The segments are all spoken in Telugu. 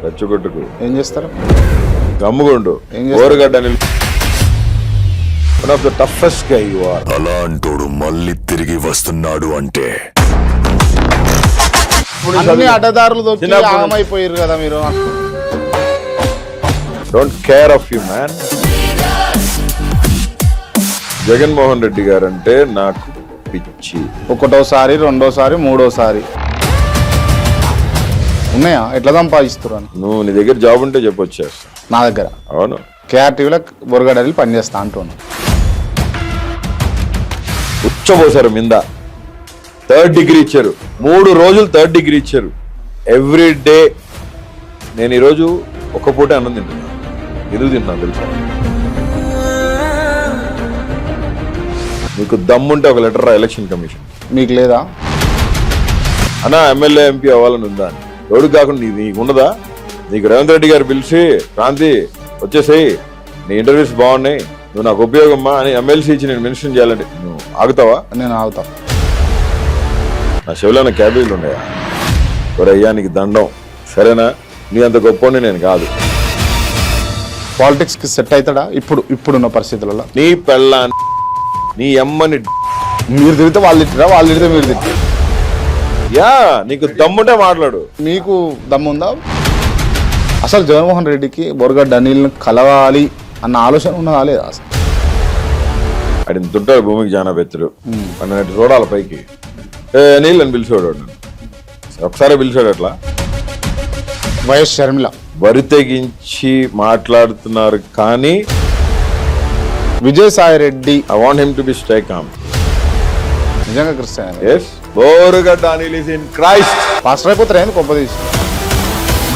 రెచ్చగొట్టుకు. ఏం చేస్తారు? గమ్ముగుండు. Borugadda one of the toughest guy you are. అలాంటోడు మళ్ళీ తిరిగి వస్తున్నాడు అంటే అన్ని అడ్డదారులు దొరికి ఆగమైపోయారు కదా మీరు. Don't care of you man. Jaganmohan Reddy గారు అంటే నాకు పిచ్చి. ఒకటోసారి, రెండోసారి, మూడోసారి ఉన్నాయా? ఎట్లా సంపాదిస్తున్నారు? నువ్వు నీ దగ్గర జాబ్ ఉంటే చెప్పొచ్చేస్తా. నా దగ్గర అవును, కేఆర్టీవీలో బొరగడలి పనిచేస్తా అంటున్నా. ఉచ్చబోసారు మింద. 3rd డిగ్రీ ఇచ్చారు, 3 రోజులు 3rd డిగ్రీ ఇచ్చారు. Every day. నేను ఈరోజు ఒక్క పూటే అన్నం తింటున్నాను. ఎందుకు తింటున్నాను తెలుసా? నీకు దమ్ముంటే ఒక లెటర్ రా ఎలక్షన్ కమిషన్. మీకు లేదా అన్నా ఎమ్మెల్యే ఎంపీ అవ్వాలని ఉందా అని. ఎవడు కాకుండా నీకు ఉండదా? నీకు రేవంత్ రెడ్డి గారు పిలిచి క్రాంతి వచ్చేసేయి, నీ ఇంటర్వ్యూస్ బాగున్నాయి, నువ్వు నాకు ఉపయోగమ్మా అని ఎమ్మెల్సీ ఇచ్చి నేను మెన్షన్ చేయాలంటే నువ్వు ఆగుతావా? నేను ఆగుతా. నా చెవులో క్యాబేజీలు ఉన్నాయా? ఒరయ్యా నీకు దండం, సరేనా? నీ అంత గొప్పని నేను కాదు. పాలిటిక్స్ కి సెట్ అవుతాడా ఇప్పుడున్న పరిస్థితులలో? నీ పెళ్ళాన్ని నీ అమ్మని మీరు తిరిగితే వాళ్ళు తిట్టారా, వాళ్ళు తిరిగితే మీరు తిట్టారు? యా, నీకు దమ్ముంటే మాట్లాడు. మీకు దమ్ముందా? అసలు జగన్మోహన్ రెడ్డికి బొరగడ్డ అనిల్ని కలవాలి అన్న ఆలోచన ఉన్నదా లేదా? అసలు అడిగిన తుంటాడు భూమికి జానా బెత్తడు అన్నట్టు చూడాలి పైకి. నీళ్ళని పిలిచాడు, ఒకసారి పిలిచాడు. అట్లా వైఎస్ షర్మిల వరి తెగించి మాట్లాడుతున్నారు కానీ Vijayasai Reddy I want him to be stay calm. నిజంగా Christian. yes, Borugadda Anil is in Christ. Pastor అయిపోతారా ఏంది కొంప తీసి?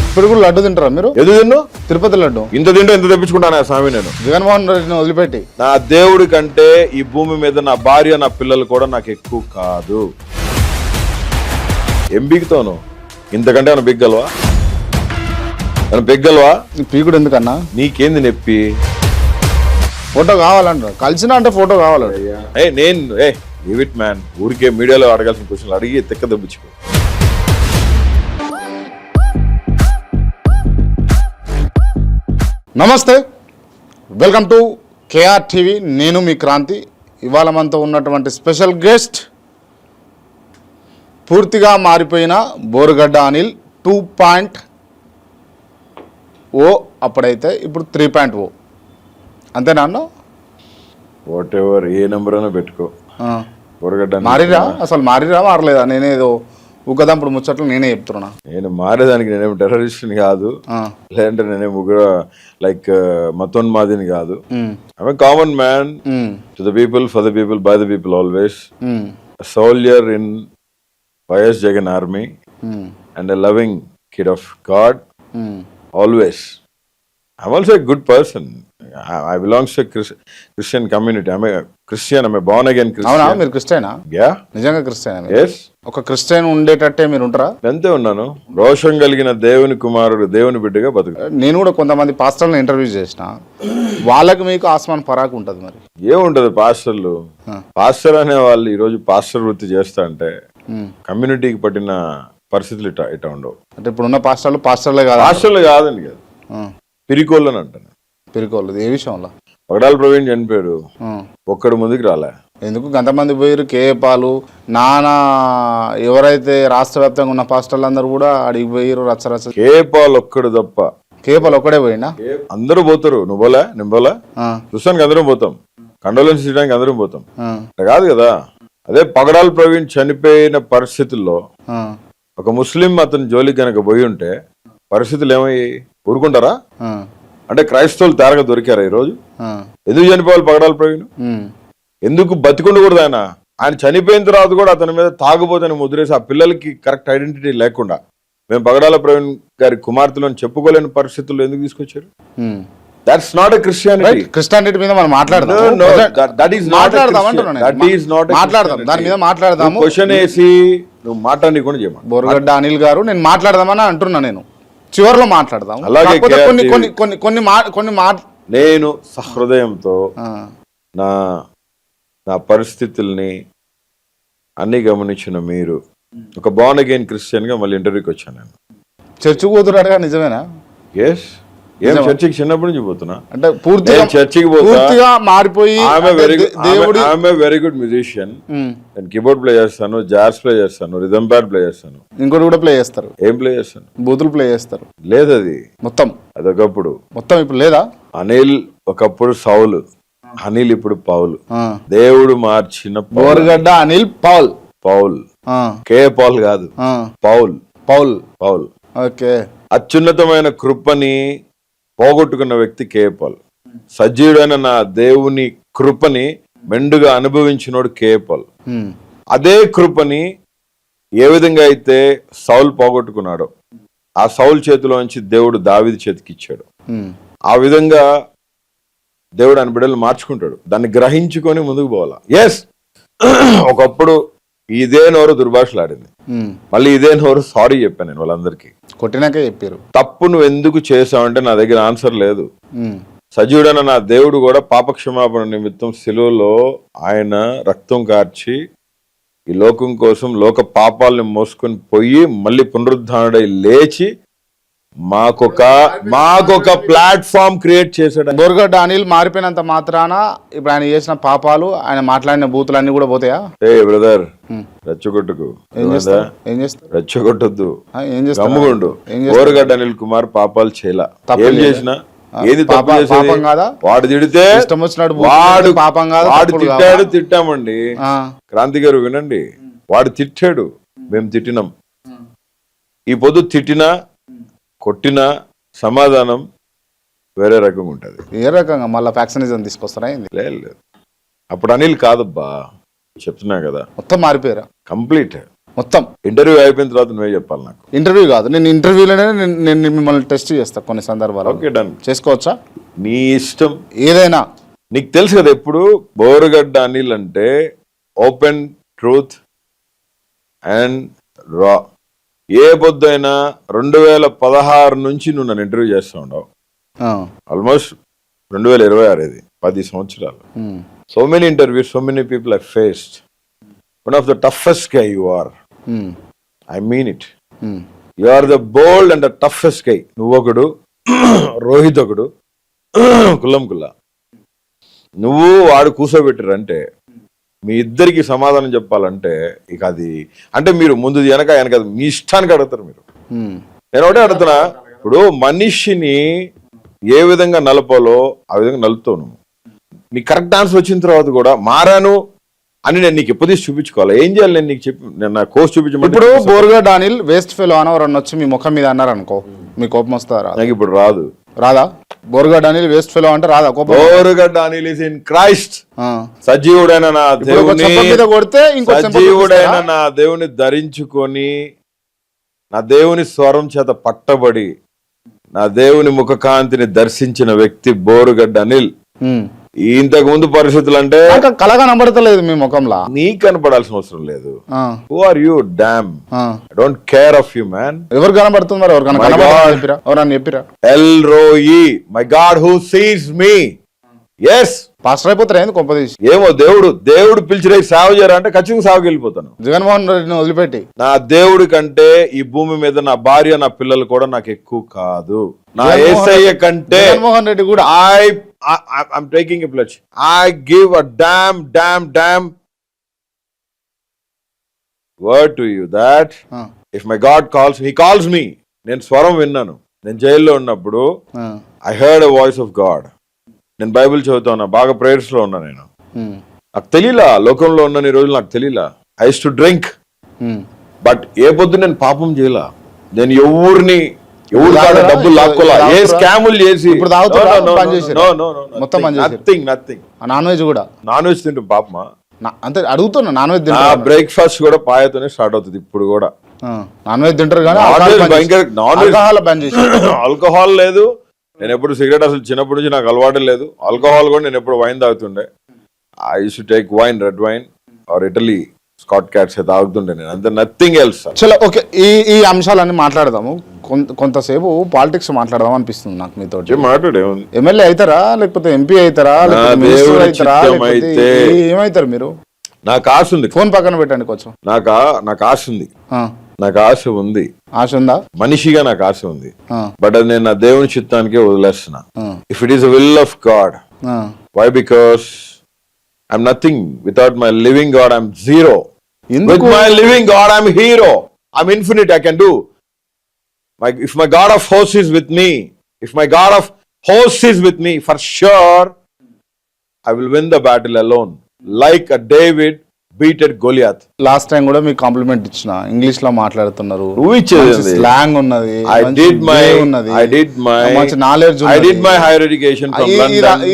ఇప్పుడు కూడా లడ్డు తింటారా మీరు? ఎదు తిన్ను? తిరుపతి లడ్డు. ఇంత తింటే ఎంత తెప్పించుకుంటానా స్వామి నేను? జగన్మోహన్ రెడ్డిని వదిలిపెట్టి నా దేవుడి కంటే ఈ భూమి మీద నా భార్య నా పిల్లలు కూడా నాకు ఎక్కువ కాదు. ఏం బిగుతాను? ఇంతకంటే ఏమైనా బిగ్గలవా? ఏమైనా బిగ్గలవా? పీకుడు ఎందుకన్నా? నీకేంది నొప్పి? ఫోటో కావాలంటారు, కలిసినా అంటే ఫోటో కావాలంట. Leave it man. ఊరికే మీడియాలో అడగాల్సిన క్వశ్చన్లు అడిగి తెక్క దెబ్బించుకో. నమస్తే, వెల్కమ్ టు కేఆర్ టీవీ. నేను మీ క్రాంతి. ఇవాళ మనతో ఉన్నటువంటి స్పెషల్ గెస్ట్ పూర్తిగా మారిపోయిన బోరుగడ్డ అనిల్ 2.0 అప్పుడైతే ఇప్పుడు 3.0. అంతేనా అన్న? వాట్ ఎవర్, ఏ నెంబర్ అయినా పెట్టుకో. బోరుగడ్డ మారిరా? అసలు మారలేదా? నేనేదో ఉగ్గదంపుడు ముచ్చట్లు నేనే చెప్తున్నా. నేను మారేదానికి నేనేం టెర్రరిస్ట్ని కాదు, లేదంటే నేనేం ఉగ్ర లైక్ మతోన్మాదిని కాదు. I'm common man to the people, for the people, by the people always. Soldier in YS Jagan army and a loving kid of God always. I'm also a good person. I belong to a Christian community. I'm a Christian. I'm a born again Christian. అవునా? మీరు క్రిస్టియనా? Yeah. నిజంగా క్రిస్టియనా? Yes. ఒక క్రిస్టియన్ ఉండేటట్టే మీరు ఉంటారా? అంతే ఉన్నాను. రోషం కలిగిన దేవుని కుమారుడు, దేవుని బిడ్డగా బతుకు. నేను కూడా కొంతమంది పాస్టర్లను ఇంటర్వ్యూ చేసిన, వాళ్ళకి మీకు ఆస్మాన్ పరాకు ఉంటుంది. మరి ఏముంటది పాస్టర్లు? పాస్టర్ అనే వాళ్ళు ఈరోజు పాస్టర్ వృత్తి చేస్తా అంటే కమ్యూనిటీకి పట్టిన పరిస్థితులు ఇట్లా ఉండవు. అంటే ఇప్పుడున్న పాస్టర్లే కాదు. పాస్టర్లు కాదండి, కాదు, పిరికోళ్ళని అంటాను. పిరికోళ్ళు ఏ విషయంలో? పగడాల ప్రవీణ్ చనిపోయాడు, ఒక్కడు ముందుకు రాలే. ఎందుకు గంతమంది పోయారు? కేపాలు నానా ఎవరైతే రాష్ట్ర వ్యాప్తంగా ఉన్న పాస్టర్లు అందరూ కూడా అడిగి పోయారు. రచ్చరచ్చ. కేపాల్ ఒక్కడు తప్ప. కేపాల్ ఒక్కడే పోయినా? అందరూ పోతారు. నువ్వు పోలే? నేను పోలే? చూస్తానికి అందరం పోతాం, కండోలెన్స్ చేయడానికి అందరం పోతాం. కాదు కదా. అదే పగడాల ప్రవీణ్ చనిపోయిన పరిస్థితుల్లో ఒక ముస్లిం అతని జోలికి కనుక పోయి ఉంటే పరిస్థితులు ఏమయ్యాయి? ఊరుకుంటారా? అంటే క్రైస్తవులు తేరగా దొరికారా ఈరోజు? ఎందుకు చనిపోవాలి పగడాల ప్రవీణ్? ఎందుకు బతికుండకూడదు? ఆయన చనిపోయిన తర్వాత కూడా అతని మీద తాగుబోతని ముద్రేసి ఆ పిల్లలకి కరెక్ట్ ఐడెంటిటీ లేకుండా మేము పగడాల ప్రవీణ్ గారి కుమార్తెలను చెప్పుకోలేని పరిస్థితుల్లో ఎందుకు తీసుకొచ్చారు? That's not a Christianity. Christianity మీద మనం మాట్లాడదాం. దాని మీద మాట్లాడదాము. క్వశ్చన్ వేసి నువ్వు మాట్లాడకుండా చేయమా. బోరుగడ్డ అనిల్ గారు, నేను మాట్లాడదామని అంటున్నా. నేను చివరిలో మాట్లాడదాం. అలాగే కొన్ని నేను సహృదయంతో నా పరిస్థితుల్ని అన్ని గమనించిన మీరు ఒక బార్న్ అగైన్ క్రిస్టియన్ గా మళ్ళీ ఇంటర్వ్యూకి వచ్చాను. నేను చర్చ్ కూతురాడుగా నిజమేనా? ఎస్ ఏం చర్చికి చిన్నప్పటి నుంచి పోతున్నా అంటే పూర్తిగా నేను చర్చికి పోతా. పూర్తిగా మారిపోయి దేవుడి వెరీ గుడ్ మ్యూజిషియన్. నేను కీబోర్డ్ ప్లే చేస్తాను, జాజ్ ప్లే చేస్తాను, రిథమ్ ప్యాడ్ ప్లే చేస్తాను. ఇంకోటి కూడా ప్లే చేస్తారు. ఏం ప్లే చేస్తాను? బూతులు ప్లే చేస్తారు. లేదు అది మొత్తం అదొకప్పుడు. మొత్తం ఇప్పుడు లేదా? అనిల్ ఒకప్పుడు సౌలు, అనిల్ ఇప్పుడు పౌలు. దేవుడు మార్చిన Boragadda Anil Paul. Paul K Paul కాదు, పౌల్. Paul Paul. ఓకే. అత్యున్నతమైన కృపని పోగొట్టుకున్న వ్యక్తి కే పౌల్. సజీవుడైన నా దేవుని కృపని మెండుగా అనుభవించినోడు కే పౌల్. అదే కృపని ఏ విధంగా అయితే సౌల్ పోగొట్టుకున్నాడో ఆ సౌల్ చేతిలోంచి దేవుడు దావీదు చేతికి ఇచ్చాడు. ఆ విధంగా దేవుడు ఆయన బిడ్డలు మార్చుకుంటాడు. దాన్ని గ్రహించుకొని ముందుకు పోవాలా. ఎస్, ఒకప్పుడు ఇదే నోరు దుర్భాషలాడింది, మళ్ళీ ఇదే నోరు సారీ చెప్పాను నేను వాళ్ళందరికీ. కొట్టినాకే చెప్పారు. తప్పు నువ్వు ఎందుకు చేసావంటే నా దగ్గర ఆన్సర్ లేదు. సజీవుడైన నా దేవుడు కూడా పాపక్షమాపణ నిమిత్తం సిలువలో ఆయన రక్తం కార్చి ఈ లోకం కోసం లోక పాపాలని మోసుకొని పోయి మళ్ళీ పునరుద్ధానుడై లేచి మాకొక ప్లాట్ఫామ్ క్రియేట్ చేశాడు. బోరగడ్డ అనిల్ మారిపోయినంత మాత్రాన ఇప్పుడు ఆయన చేసిన పాపాలు, ఆయన మాట్లాడిన బూతులు అన్ని కూడా పోతాయా? ఏ బ్రదర్, రెచ్చగొట్టుకు. ఏం చేస్తారు? రెచ్చగొట్టొద్దు, ఏం చేస్తారు? గమ్ముగుండు. బోరగడ్డ అనిల్ కుమార్ పాపాలు చేయలా. ఏం చేసినా ఏది తప్పు పాపం కాదా? వాడు తిడితే ఇష్టం వచ్చినట్టు వాడు పాపం కాదా? వాడు తిట్టాడు, తిట్టామండి. క్రాంతి గారు వినండి, వాడు తిట్టాడు, మేము తిట్టినాం. ఈ పొద్దు తిట్టినా కొట్టినా సమాధానం వేరే రకంగా ఉంటది. ఏ రకంగా? మళ్ళీ ఫ్యాక్షనిజం తీసుకొస్తారా? లేదు, అప్పుడు అనిల్ కాదబ్బా, చెప్తున్నా కదా. మొత్తం మారిపోయారా? కంప్లీట్. మొత్తం ఇంటర్వ్యూ అయిపోయిన తర్వాత నువ్వే చెప్పాలి నాకు. ఇంటర్వ్యూ కాదు, నేను ఇంటర్వ్యూలోనే నేను మిమ్మల్ని టెస్ట్ చేస్తా కొన్ని సందర్భాలు. Okay, done. చేసుకోవచ్చా? నీ ఇష్టం ఏదైనా. నీకు తెలుసు కదా, ఎప్పుడు బోరగడ్డ అనిల్ అంటే ఓపెన్ ట్రూత్ అండ్ రా. ఏ పొద్దుైనా 2016 నుంచి నువ్వు నన్ను ఇంటర్వ్యూ చేస్తూ ఉండవు. ఆల్మోస్ట్ 2026 ఇది, 10 సంవత్సరాలు. So many interviews, so many people I faced. One of the toughest guy you are. I mean it. You are the bold and the toughest guy. నువ్వొకడు, రోహిత్ ఒకడు, కుల్లం కుల్లా. నువ్వు వాడు కూర్చోబెట్టారంటే మీ ఇద్దరికి సమాధానం చెప్పాలంటే ఇక అది అంటే మీరు ముందు వెనక మీ ఇష్టానికి అడుగుతారు మీరు. నేను ఒకటే అడుగుతున్నా, ఇప్పుడు మనిషిని ఏ విధంగా నలపాలో ఆ విధంగా నలుపుతావు నువ్వు. నీకు కరెక్ట్ ఆన్సర్ వచ్చిన తర్వాత కూడా మారాను అని నేను నీకు ఎప్పుడు తీసి చూపించుకోవాలి. ఏం చేయాలి? నేను నీకు చెప్పి నేను నా కోర్స్ చూపించమని. ఇప్పుడు బోరగడ్డ అనిల్ వేస్ట్ ఫెలో అనవరన్న వచ్చి మీ ముఖం మీద అన్నారు అనుకో, మీ కోపం వస్తారా? నాకు ఇప్పుడు రాదు. రాదా? బోరగడ్డ అనిల్ వేస్ట్ ఫెలో అంటే రాదా కోపం? Boragadda Anil is in Christ. సజీవుడైన నా దేవుని కొడితే సజీవుడైన నా దేవుని ధరించుకొని నా దేవుని స్వరం చేత పట్టబడి నా దేవుని ముఖకాంతిని దర్శించిన వ్యక్తి బోరగడ్డ అనిల్. ఇంతకు ముందు పరిస్థితులు అంటే కళ కనబడతలేదు మీ ముఖంలో. నీకు కనపడాల్సిన అవసరం లేదు. Who are you? Damn, I don't care of you man. ఎవరు కనబడుతున్నారు? ఎవరు చెప్పిరా? ఎల్ రోయి, my god who sees me. Yes, pastor అయిపోతారా ఏంది కొంపదీసి? ఏమో దేవుడు పిలిచి సేవ చేయరా అంటే ఖచ్చితంగా సేవకి వెళ్ళిపోతాను. జగన్మోహన్ రెడ్డిని వదిలిపెట్టి. నా దేవుడి కంటే ఈ భూమి మీద నా భార్య, నా పిల్లలు కూడా నాకు ఎక్కువ కాదు. నా యేసయ్య కంటే జగన్మోహన్ రెడ్డి కూడా I'm taking a pledge. I give a damn word to you that if my God calls, he calls me. నేను స్వరం విన్నాను. నేను జైల్లో ఉన్నప్పుడు I heard a voice of God. నేను బైబిల్ చదువుతా ఉన్నా, బాగా ప్రేయర్స్ లో ఉన్నా. నేను నాకు తెలియలా, లోకంలో ఉన్న ఈ రోజులు నాకు తెలియలా. I used to drink. But ఏ పొద్దు నేను పాపం చేయలా. నేను ఎవరు డబ్బులు లాక్కోలా, ఏ స్కాములు చేసి. నాన్ వెజ్ కూడా? నాన్ వెజ్ తింటాం పాపమా? అంతే అడుగుతున్నా. నాన్ వెజ్ బ్రేక్ఫాస్ట్ కూడా పాయతోనే స్టార్ట్ అవుతుంది ఇప్పుడు కూడా. నాన్ వెజ్ తింటారు కానీ ఆల్కహాల్ లేదు. నేను ఎప్పుడు సిగరెట్ అసలు చిన్నప్పటి నుంచి నాకు అలవాటు లేదు. ఆల్కహాల్ కూడా నేను ఎప్పుడు వైన్ తాగుతుండే. I use to take wine, red wine or Italy scotch cats తాగుతుండే నేను, అంతే, నథింగ్ ఎల్స్. చలో ఓకే, ఈ అంశాలన్నీ మాట్లాడదాము. కొంతసేపు పాలిటిక్స్ మాట్లాడదాం అనిపిస్తుంది నాకు మీతో. ఎమ్మెల్యే అవుతారా లేకపోతే ఎంపీ అవుతారా ఏమవుతారు మీరు? నాకు ఆశ ఉంది. ఫోన్ పక్కన పెట్టండి కొంచెం. నాకు ఆశ ఉంది. నాకు ఆశ ఉంది, ఆశ ఉందా? మనిషిగా నాకు ఆశ ఉంది. ఆ, బట్ అది నేను నా దేవుని చిత్తానికే వదిలేస్తున్నా. ఆ, if it is the will of God, ఆ. Why? Because I'm nothing without my living God. I'm zero. With ఎందుకు? My living God I'm hero. I'm infinite. I can do. If my God of hosts is with me, if my God of hosts is with me, for sure I will win the battle alone, like a David beated Goliath. Last time కూడా మీకు కాంప్లిమెంట్ ఇచ్చిన, ఇంగ్లీష్ లో మాట్లాడుతున్నారు, నువ్వు ఇచ్చేది స్లాంగ్ ఉన్నది, I మంచి did my way ఉన్నది, మంచి knowledge I did my higher education from London.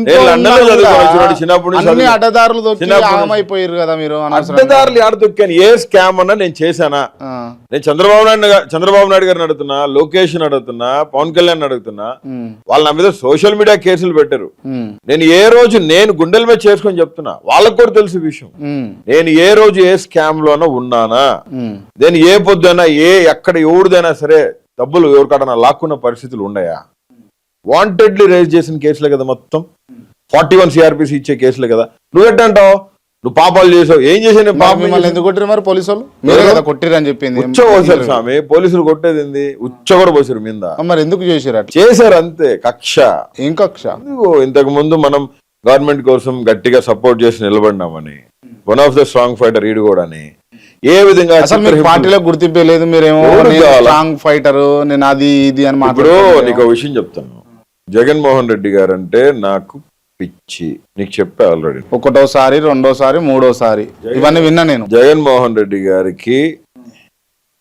నేను లండన్ లో చదువుకున్నాను చిన్నప్పుడు నుంచి. అన్ని అడ్డదారులు దొరికి చిన్నప్పుడు ఆగమైపోయారు కదా మీరు అనవసరంగా. అడ్డదారులు ఆడ దొక్కాను. ఏ స్కామ్ అన్నా నేను చేశానా? ఆ, నేను చంద్రబాబు నాయుడు గారిని అడుగుతున్నా, లోకేష్ అడుగుతున్నా, పవన్ కళ్యాణ్ అడుగుతున్నా. ఉమ్, వాళ్ళ నా మీద సోషల్ మీడియా కేసులు పెట్టారు. ఉమ్, నేను ఏ రోజు నేను గుండెల మీద చేసుకొని చెప్తున్నా, వాళ్ళకు కూడా తెలుసు ఈ విషయం. ఉమ్, నేను ఏ రోజు ఏ స్కామ్ లోనో ఉన్నానా? ఉమ్. నేను ఏ పొద్దునా ఎక్కడ ఎవరిదైనా సరే డబ్బులు ఎవరికన్నా లాక్కున్న పరిస్థితులు ఉన్నాయా? వాంటెడ్లీ రేజ్ చేసిన కేసులే కదా మొత్తం. 41 CRPC ఇచ్చే కేసులే కదా. నువ్వెట్టంటావు? నువ్వు పాపాలు చేసావు. ఏం చేసావు? నేను పాపం మిమ్మల్ని ఎందుకు కొట్టిరు మరి పోలీసు వాళ్ళు? మీరే కదా కొట్టిరు అని చెప్పింది. ఉచ్చ పోసారు స్వామి. పోలీసులు కొట్టేది ఏంది? ఉచ్చ కూడా పోసారు మీద. మరి ఎందుకు చేశారు అట్లా? చేశారు అంతే. కక్ష. ఏం కక్ష? ఇంతకు ముందు మనం గవర్నమెంట్ కోసం గట్టిగా సపోర్ట్ చేసి నిలబడినామని, one of the strong fighter ఈడు కూడా అని. ఏ విధంగా అసలు మీరు పార్టీలో గుర్తింపే లేదు, మీరేమో స్ట్రాంగ్ ఫైటర్, నేను అది ఇది అని ఇప్పుడు మాట్లాడు. నీకు విషయం చెప్తాను. జగన్మోహన్ రెడ్డి గారు అంటే నాకు పిచ్చి. నీకు చెప్పా ఆల్రెడీ. ఒకటోసారి, రెండోసారి, మూడోసారి ఇవన్నీ విన్నా నేను. జగన్మోహన్ రెడ్డి గారికి,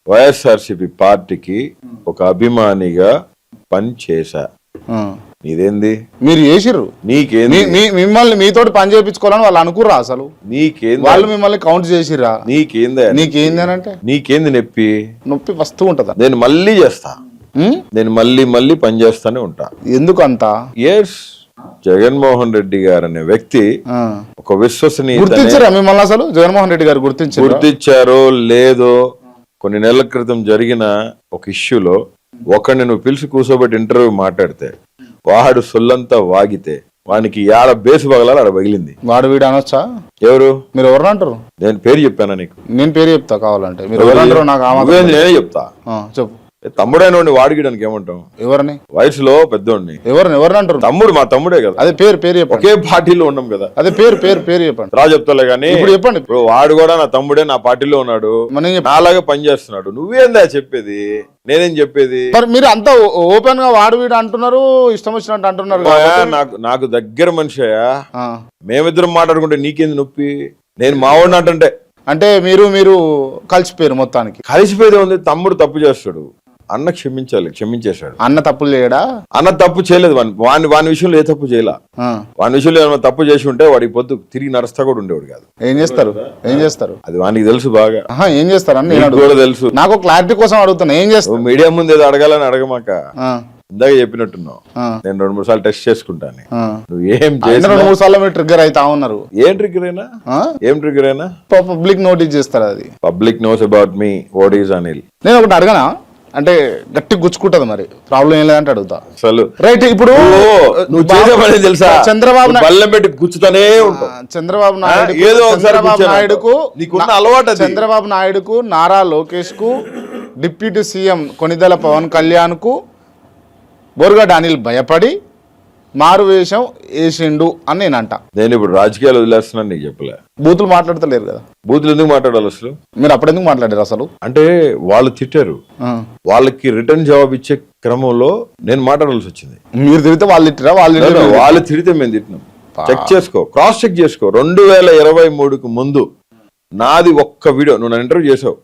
వైఎస్ఆర్సీపీ పార్టీకి ఒక అభిమానిగా పని చేశా. ఆ. నీదేంది? మీరు చేసిర్రు. నీకేంది? మిమ్మల్ని మీతోటి పని చేయించుకోవాలని వాళ్ళు అనుకుర్రా? అసలు నీకేంది? వాళ్ళు మిమ్మల్ని కౌంట్ చేసిర్రా? నీకేందా? నీకేంది అని అంటే నీకేంది నొప్పి? నొప్పి వస్తూ ఉంటదా? నేను మళ్ళీ చేస్తా. నేను మళ్ళీ పని చేస్తానే ఉంటా. ఎందుకు అంత? ఎస్, జగన్మోహన్ రెడ్డి గారు అనే వ్యక్తి ఒక విశ్వసనీయత. గుర్తించారా మిమ్మల్ని అసలు? జగన్మోహన్ రెడ్డి గారు గుర్తించారో లేదో, కొన్ని నెలల క్రితం జరిగిన ఒక ఇష్యూలో ఒకరిని నువ్వు పిలిచి కూర్చోబెట్టి ఇంటర్వ్యూ మాట్లాడితే వాడు సొల్లంతా వాగితే వానికి ఆడ బేసు పగలాలి, ఆడ పగిలింది. వాడు వీడు అనొచ్చా? ఎవరు? మీరు ఎవరు అంటారు? నేను పేరు చెప్పానా నీకు? నేను పేరు చెప్తా కావాలంటే. మీరు ఎవరు అంటారు? నాకు నేనే చెప్తా. చెప్పు. తమ్ముడైన వాడికి ఏమంటాం? ఎవరిని? వయసులో పెద్దోడిని. ఎవరిని అంటారు? తమ్ముడు, మా తమ్ముడే కదా. అదే పేరు చెప్పండి. ఒకే పార్టీలో ఉన్నాం కదా. అదే పేరు చెప్పండి. రా చెప్తాలే కానీ ఇప్పుడు చెప్పండి. ఇప్పుడు వాడు కూడా నా తమ్ముడే, నా పార్టీలో ఉన్నాడు, నాలాగా పని చేస్తున్నాడు. నువ్వేందా చెప్పేది? నేనేం చెప్పేది? మరి మీరు అంత ఓపెన్ గా వాడు వీడు అంటున్నారు, ఇష్టం వచ్చినట్టు అంటున్నారు. నాకు దగ్గర మనిషియా, మేమిద్దరం మాట్లాడుకుంటే నీకేంది నొప్పి? నేను మావాడిని అంటే మీరు కలిసిపోయారు మొత్తానికి. కలిసిపోయేది ఉంది. తమ్ముడు తప్పు చేస్తాడు, అన్న క్షమించేశాడు. అన్న తప్పులు చేయడా? అన్న తప్పు చేయలేదు. వాని విషయంలో ఏ తప్పు చేయలా. వాని విషయంలో ఏమైనా తప్పు చేసి ఉంటే వాడి పొద్దు తిరిగి నడుస్తా కూడా ఉండేవాడు కాదు. ఏం చేస్తారు? అది వానికి తెలుసు బాగా. ఏం చేస్తారు అని కూడా తెలుసు. నాకు క్లారిటీ కోసం అడుగుతున్నా. ఏం చేస్తారు? మీడియా ముందు ఏదో అడగాలని అడగమాక. ఇందాక చెప్పినట్టున్నావు, నేను 2-3 సార్లు టెస్ట్ చేసుకుంటాను. నువ్వు ఏం 2-3 సార్లు మీరు ట్రిగ్గర్ అవుతా ఉన్నారు. ఏం ట్రిగ్గర్ అయినా పబ్లిక్ నోటీస్ చేస్తారు. అది public knows about me. What is Anil? నేను ఒకటి అడగనా అంటే గట్టి గుచ్చుకుంటది, మరి ప్రాబ్లం ఏం లేదంటే అడుగుతా. అసలు రైట్. ఇప్పుడు నువ్వు చేసే పని తెలుసా? చంద్రబాబు బల్లెం పెట్టి గుచ్చుతానే ఉంటావు. చంద్రబాబు నాయుడు ఏదో చంద్రబాబు నాయుడుకు, నారా లోకేష్ కు, డిప్యూటీ సీఎం కొనిదెల పవన్ కళ్యాణ్ కు బోర్గడ్డ అనిల్ భయపడి మారు వేషం వేసిండు అని నేను అంట. నేను ఇప్పుడు రాజకీయాలు వదిలేస్తున్నాను, నీకు చెప్పలే. బూతులు మాట్లాడతలేరు కదా. బూతులు ఎందుకు మాట్లాడాలి అసలు? మీరు అప్పుడు ఎందుకు మాట్లాడారు అసలు? అంటే వాళ్ళు తిట్టారు, వాళ్ళకి రిటర్న్ జవాబు ఇచ్చే క్రమంలో నేను మాట్లాడాల్సి వచ్చింది. మీరు తిరిగితే వాళ్ళు తిట్టారా? వాళ్ళు తిరిగితే మేము తిట్టినాం. చెక్ చేసుకో, క్రాస్ చెక్ చేసుకో. 2023కు ముందు నాది ఒక్క వీడియో, నువ్వు నన్ను ఇంటర్వ్యూ చేసావు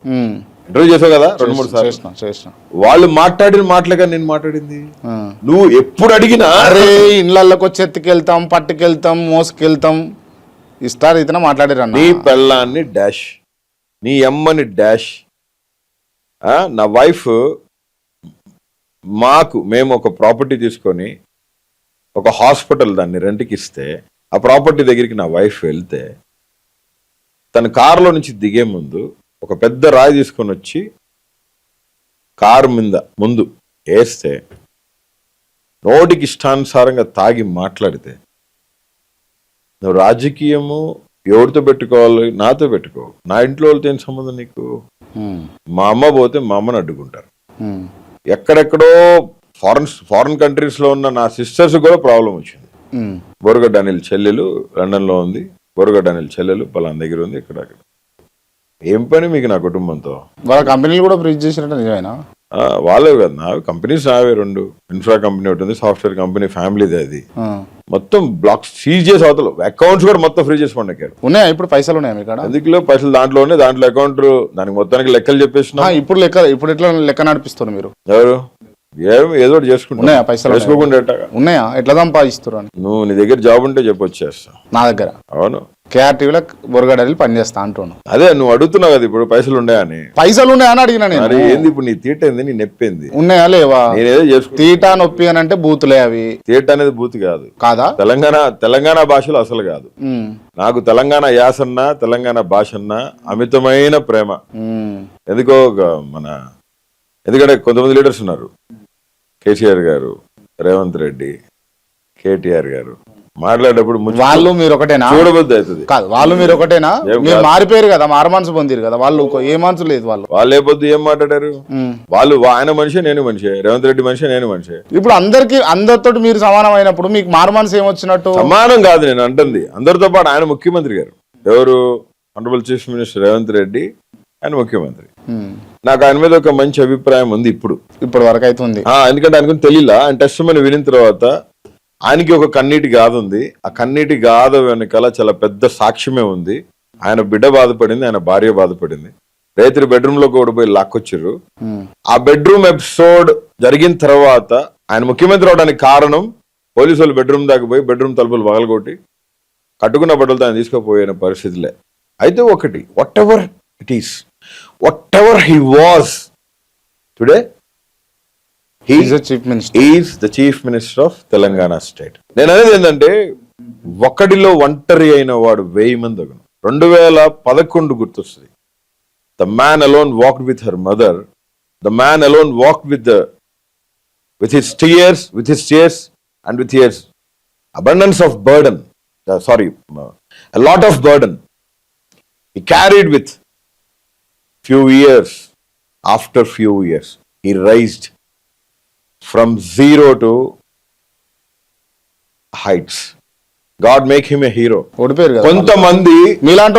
కదా 2-3 సార్లు. వాళ్ళు మాట్లాడిన మాటలుగా నేను మాట్లాడింది. నువ్వు ఎప్పుడు అడిగినా అరే ఇళ్ళకి వచ్చి ఎత్తుకెళ్తాం, పట్టుకెళ్తాం, మోసుకెళ్తాం ఇస్తారు ఇతనే మాట్లాడారు. నీ పెళ్ళాన్ని డాష్, నీ అమ్మని డాష్. నా వైఫ్, మేము ఒక ప్రాపర్టీ తీసుకొని ఒక హాస్పిటల్ దాన్ని రెంట్కి ఇస్తే, ఆ ప్రాపర్టీ దగ్గరికి నా వైఫ్ వెళ్తే తన కారులో నుంచి దిగే ముందు ఒక పెద్ద రాయి తీసుకొని వచ్చి కారు మీద ముందు వేస్తే, నోటికి ఇష్టానుసారంగా తాగి మాట్లాడితే, నువ్వు రాజకీయము ఎవరితో పెట్టుకోవాలి? నాతో పెట్టుకో. నా ఇంట్లో వాళ్ళతో ఏం సంబంధం నీకు? మా అమ్మ పోతే మా అమ్మని అడ్డుకుంటారు. ఎక్కడెక్కడో ఫారెన్ కంట్రీస్ లో ఉన్న నా సిస్టర్స్ కూడా ప్రాబ్లం వచ్చింది. బోరుగడ్డ అనిల్ చెల్లెలు లండన్ లో ఉంది, బోరుగడ్డ అనిల్ చెల్లెలు పలానా దగ్గర ఉంది, ఇక్కడ ఏం పని మీకు నా కుటుంబంతో? వాళ్ళ కంపెనీలు కూడా ఫ్రీజ్ చేసినట్టు నిజమేనా? వాళ్ళే కదా నా కంపెనీస్ నావే 2 ఇన్ఫ్రా కంపెనీ ఒకటి ఉంది, సాఫ్ట్వేర్ కంపెనీ ఫ్యామిలీది. అది మొత్తం బ్లాక్స్ సీజ్ చేసి అవతల అకౌంట్స్ కూడా మొత్తం ఫ్రీ చేసి పండక్కారు. ఉన్నాయా ఇప్పుడు? పైసలు ఉన్నాయా మీకు? అందులో పైసలు దాంట్లో అకౌంట్ దానికి మొత్తానికి లెక్కలు చెప్పేసిన. ఇప్పుడు ఎట్లా లెక్క నడిపిస్తారు మీరు? ఎవరు ఏదో ఒకటి చేసుకుంటా పైసలు చేసుకోకుండా ఉన్నాయా? ఎట్లా సంపాదిస్తారు అని? నువ్వు నీ దగ్గర జాబ్ ఉంటే చెప్పొచ్చేస్తా. నా దగ్గర? అవును, కేఆర్టీవీలో బొరగడలి పనిచేస్తా అంటున్నాను. అదే నువ్వు అడుగుతున్నావు కదా ఇప్పుడు పైసలు ఉన్నాయని. పైసలు ఉన్నాయని అడిగినా నేను. ఏంది ఇప్పుడు నీ తీట ఏంది, నీ నొప్పి ఏంది? ఉన్నాయా లేవా? నేనేదో చేసుకుంటా. తీట నొప్పి అని అంటే బూతులే అవి. తీట అనేది బూత్ కాదు. కాదా? తెలంగాణ భాషలో అసలు కాదు. నాకు తెలంగాణ యాసన్న తెలంగాణ భాషన్న అమితమైన ప్రేమ. ఎందుకో ఎందుకంటే కొంతమంది లీడర్స్ ఉన్నారు, కేసీఆర్ గారు, రేవంత్ రెడ్డి, కేటీఆర్ గారు, మాట్లాడేటప్పుడు వాళ్ళు మీరు ఒకటేనా? చూడబుద్ధి అవుతుంది కాదు, వాళ్ళు మీరు ఒకటేనా? మీరు మారిపోయారు కదా, మారు మనసు పొందిరు కదా. వాళ్ళు ఏ మనసు లేదు. వాళ్ళు ఏ పొద్దు ఏం మాట్లాడారు? వాళ్ళు ఆయన మనిషి నేను మనిషి, రేవంత్ రెడ్డి మనిషి నేను మనిషి. ఇప్పుడు అందరితో మీరు సమానం అయినప్పుడు మీకు మారు మనసు ఏమొచ్చినట్టు? సమానం కాదు నేను అంటుంది, అందరితో పాటు ఆయన ముఖ్యమంత్రి గారు. ఎవరు? Honourable chief minister Revanth Reddy, ఆయన ముఖ్యమంత్రి. నాకు ఆయన మీద ఒక మంచి అభిప్రాయం ఉంది ఇప్పుడు వరకు అయితే ఉంది. ఎందుకంటే ఆయనకు తెలియలా, ఆయన టెస్ట్ మని వినిన తర్వాత ఆయనకి ఒక కన్నీటి గాథ ఉంది. ఆ కన్నీటి గాథ వెనకాల చాలా పెద్ద సాక్ష్యమే ఉంది. ఆయన బిడ్డ బాధపడింది, ఆయన భార్య బాధపడింది. రైతులు బెడ్రూమ్ లో కూడా పోయి లాక్కొచ్చారు. ఆ బెడ్రూమ్ ఎపిసోడ్ జరిగిన తర్వాత ఆయన ముఖ్యమంత్రి అవడానికి కారణం పోలీసు వాళ్ళు బెడ్రూమ్ దాకా పోయి బెడ్రూమ్ తలుపులు పగలగొట్టి కట్టుకున్న బట్టలతో ఆయన తీసుకుపోయిన పరిస్థితులే. అయితే ఒకటి, what ever it is, what ever he was today, He's the chief minister of Telangana state. నేను అనేది ఏంటంటే, ఒక్కడిలో ఒంటరి అయిన వాడు 1000 మంది అగును. 2011 గుర్తొస్తుంది. The man alone walked with her mother. The man alone walked with his tears and with his abundance of burden. A lot of burden. He carried with few years. After few years, he raised from zero to heights. God make him a hero. కొంతమంది మీలాంటి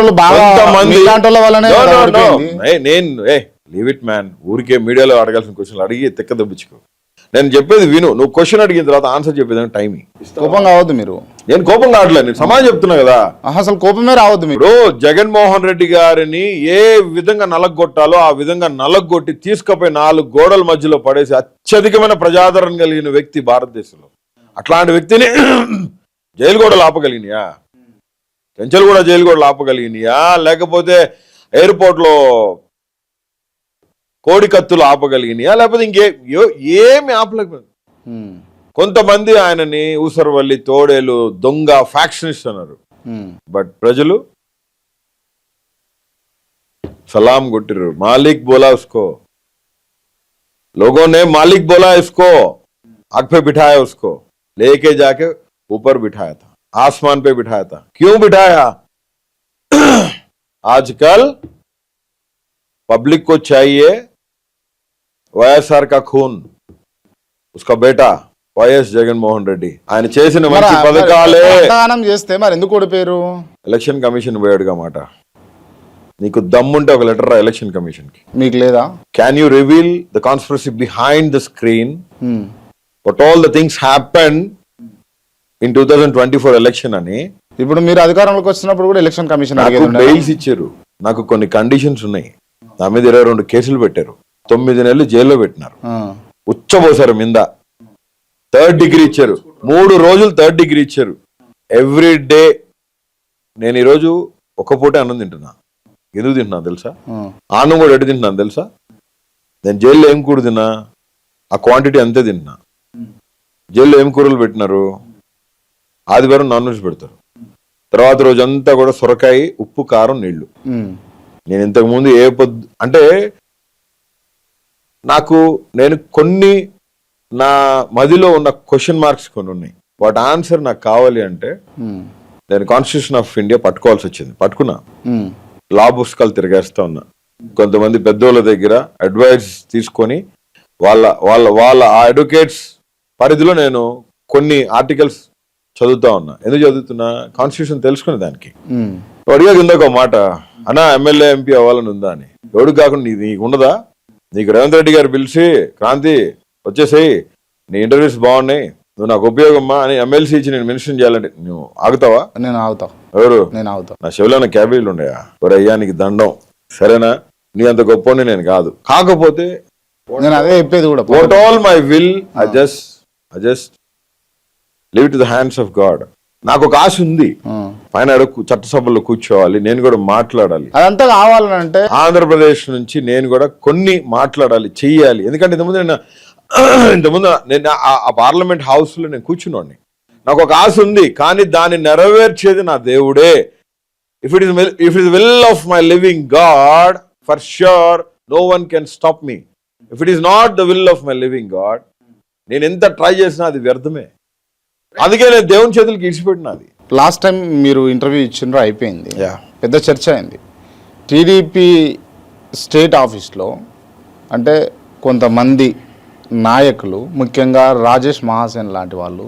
లీవ్ ఇట్ మ్యాన్. ఊరికే మీడియాలో అడగాల్సిన క్వశ్చన్లు అడిగి తెక్క దబ్బించుకో. నేను చెప్పేది విను. నువ్వు క్వశ్చన్ అడిగిన తర్వాత ఆన్సర్ చెప్పేదానికి టైం. కోపం కావద్దు మీరు. నేను కోపం కావట్లేదు, నేను సమాజం చెప్తున్నా కదా. అసలు కోపమే రావద్దు మీరు. జగన్మోహన్ రెడ్డి గారిని ఏ విధంగా నలగొట్టాలో ఆ విధంగా నలగొట్టి తీసుకుపోయి 4 గోడల మధ్యలో పడేసి అత్యధికమైన ప్రజాదరణ కలిగిన వ్యక్తి భారతదేశంలో. అట్లాంటి వ్యక్తిని జైలు గోడలు ఆపగలిగినాయా? చెంచల్ కూడా జైలు గోడలు ఆపగలిగినాయా? లేకపోతే ఎయిర్పోర్ట్ లో కోడి కత్తులు ఆపగలిగినాయా? లేకపోతే ఏమి ఆపలేకపోయింది. కొంతమంది ఆయనని ఊసరవల్లి, తోడేలు, దొంగ, ఫ్యాక్షనిస్ట్ అన్నారు. బట్ ప్రజలు సలాం కొట్టిరు. మాలిక్ బోలా ఉస్కో, लोगों ने मालिक बोला इसको, आग पे बिठाया उसको, लेके जाके ऊपर बिठाया था, आसमान पे बिठाया था. क्यों बिठाया? आजकल पब्लिक को चाहिए వైఎస్ఆర్ కా ఖూన్, उसका बेटा వైఎస్ జగన్మోహన్ రెడ్డి. ఆయన చేసిన మంచి పథకాలే చేస్తే మరి ఎందుకు ఓడిపోయారు? ఎలక్షన్ కమిషన్ పోయాడుగా మాట. నీకు దమ్ముంటే ఒక లెటర్ రా ఎలక్షన్ కమిషన్ కి. మీకు లేదా? Can you reveal the conspiracy behind the screen, what all the things happen in 2024 election అని. ఇప్పుడు మీరు అధికారంలోకి వచ్చినప్పుడు కూడా ఎలక్షన్ కమిషన్ బెయిల్స్ ఇచ్చారు. నాకు కొన్ని కండిషన్స్ ఉన్నాయి. నా మీద 22 కేసులు పెట్టారు. 9 నెలలు జైల్లో పెట్టినారు. ఉచ్చబోసారు మీద. 3rd డిగ్రీ ఇచ్చారు. 3 రోజులు 3rd డిగ్రీ ఇచ్చారు. ఎవ్రీ డే నేను ఈరోజు ఒక పూట అన్నం తింటున్నా. ఎందుకు తింటున్నా తెలుసా? అన్నం కూడా ఎటు తింటున్నాను తెలుసా? నేను జైల్లో ఏం కూర తిన్నా ఆ క్వాంటిటీ అంతే తింటున్నా. జైల్లో ఏం కూరలు పెట్టినారు? ఆదివారం నాన్ వెజ్ పెడతారు. తర్వాత రోజంతా కూడా సొరకాయ, ఉప్పు, కారం, నీళ్లు. నేను ఇంతకు ముందు అంటే నేను కొన్ని నా మదిలో ఉన్న క్వశ్చన్ మార్క్స్ కొన్ని ఉన్నాయి. వాటి ఆన్సర్ నాకు కావాలి అంటే నేను కాన్స్టిట్యూషన్ ఆఫ్ ఇండియా పట్టుకోవాల్సి వచ్చింది. పట్టుకున్నా, లా పుస్తకాలు తిరిగేస్తా ఉన్నా. కొంతమంది పెద్దోళ్ళ దగ్గర అడ్వైస్ తీసుకొని వాళ్ళ ఆ అడ్వకేట్స్ పరిధిలో నేను కొన్ని ఆర్టికల్స్ చదువుతా ఉన్నా. ఎందుకు చదువుతున్నా? కాన్స్టిట్యూషన్ తెలుసుకునే దానికి. అడిగా కిందకు ఒక మాట, అన్నా ఎమ్మెల్యే ఎంపీ అవ్వాలని ఉందా అని. ఎవడు కాకుండా నీకు ఉండదా? నీకు రేవంత్ రెడ్డి గారు పిలిచి క్రాంతి వచ్చేసేయి, నీ ఇంటర్వ్యూస్ బాగున్నాయి, నువ్వు నాకు ఉపయోగమ్మా అని ఎమ్మెల్సీ ఇచ్చి నేను మెన్షన్ చేయాలంటే నువ్వు ఆగుతావా? నేను ఆగుతా. ఎవరు? నేను ఆగుతా. నా చెవిలో క్యాబినెట్లు ఉన్నాయా? ఒరే అయ్యా నీకు దండం, సరేనా? నీ అంత గొప్పని నేను కాదు. కాకపోతే నేను అదే చెప్పేది కూడా, what all my will I just leave to the hands of God. నాకు ఒక ఆశ ఉంది, పైన చట్టసభలో కూర్చోవాలి, నేను కూడా మాట్లాడాలి. అదంతా కావాలంటే ఆంధ్రప్రదేశ్ నుంచి నేను కూడా కొన్ని మాట్లాడాలి, చెయ్యాలి. ఎందుకంటే ఇంతకుముందు నేను ఆ పార్లమెంట్ హౌస్ లో నేను కూర్చున్నాను. నాకు ఒక ఆశ ఉంది, కానీ దాన్ని నెరవేర్చేది నా దేవుడే. If it is will of my living God, for sure no one can stop me. If it is not the will of my living God, నేను ఎంత ట్రై చేసినా అది వ్యర్థమే. అందుకే నేను దేవుని చేతులకి ఇడిచిపెట్టినది. లాస్ట్ టైం మీరు ఇంటర్వ్యూ ఇచ్చిండ్రో అయిపోయింది, పెద్ద చర్చ అయింది. టీడీపీ స్టేట్ ఆఫీస్లో అంటే కొంతమంది నాయకులు, ముఖ్యంగా రాజేష్ మహాసేన్ లాంటి వాళ్ళు,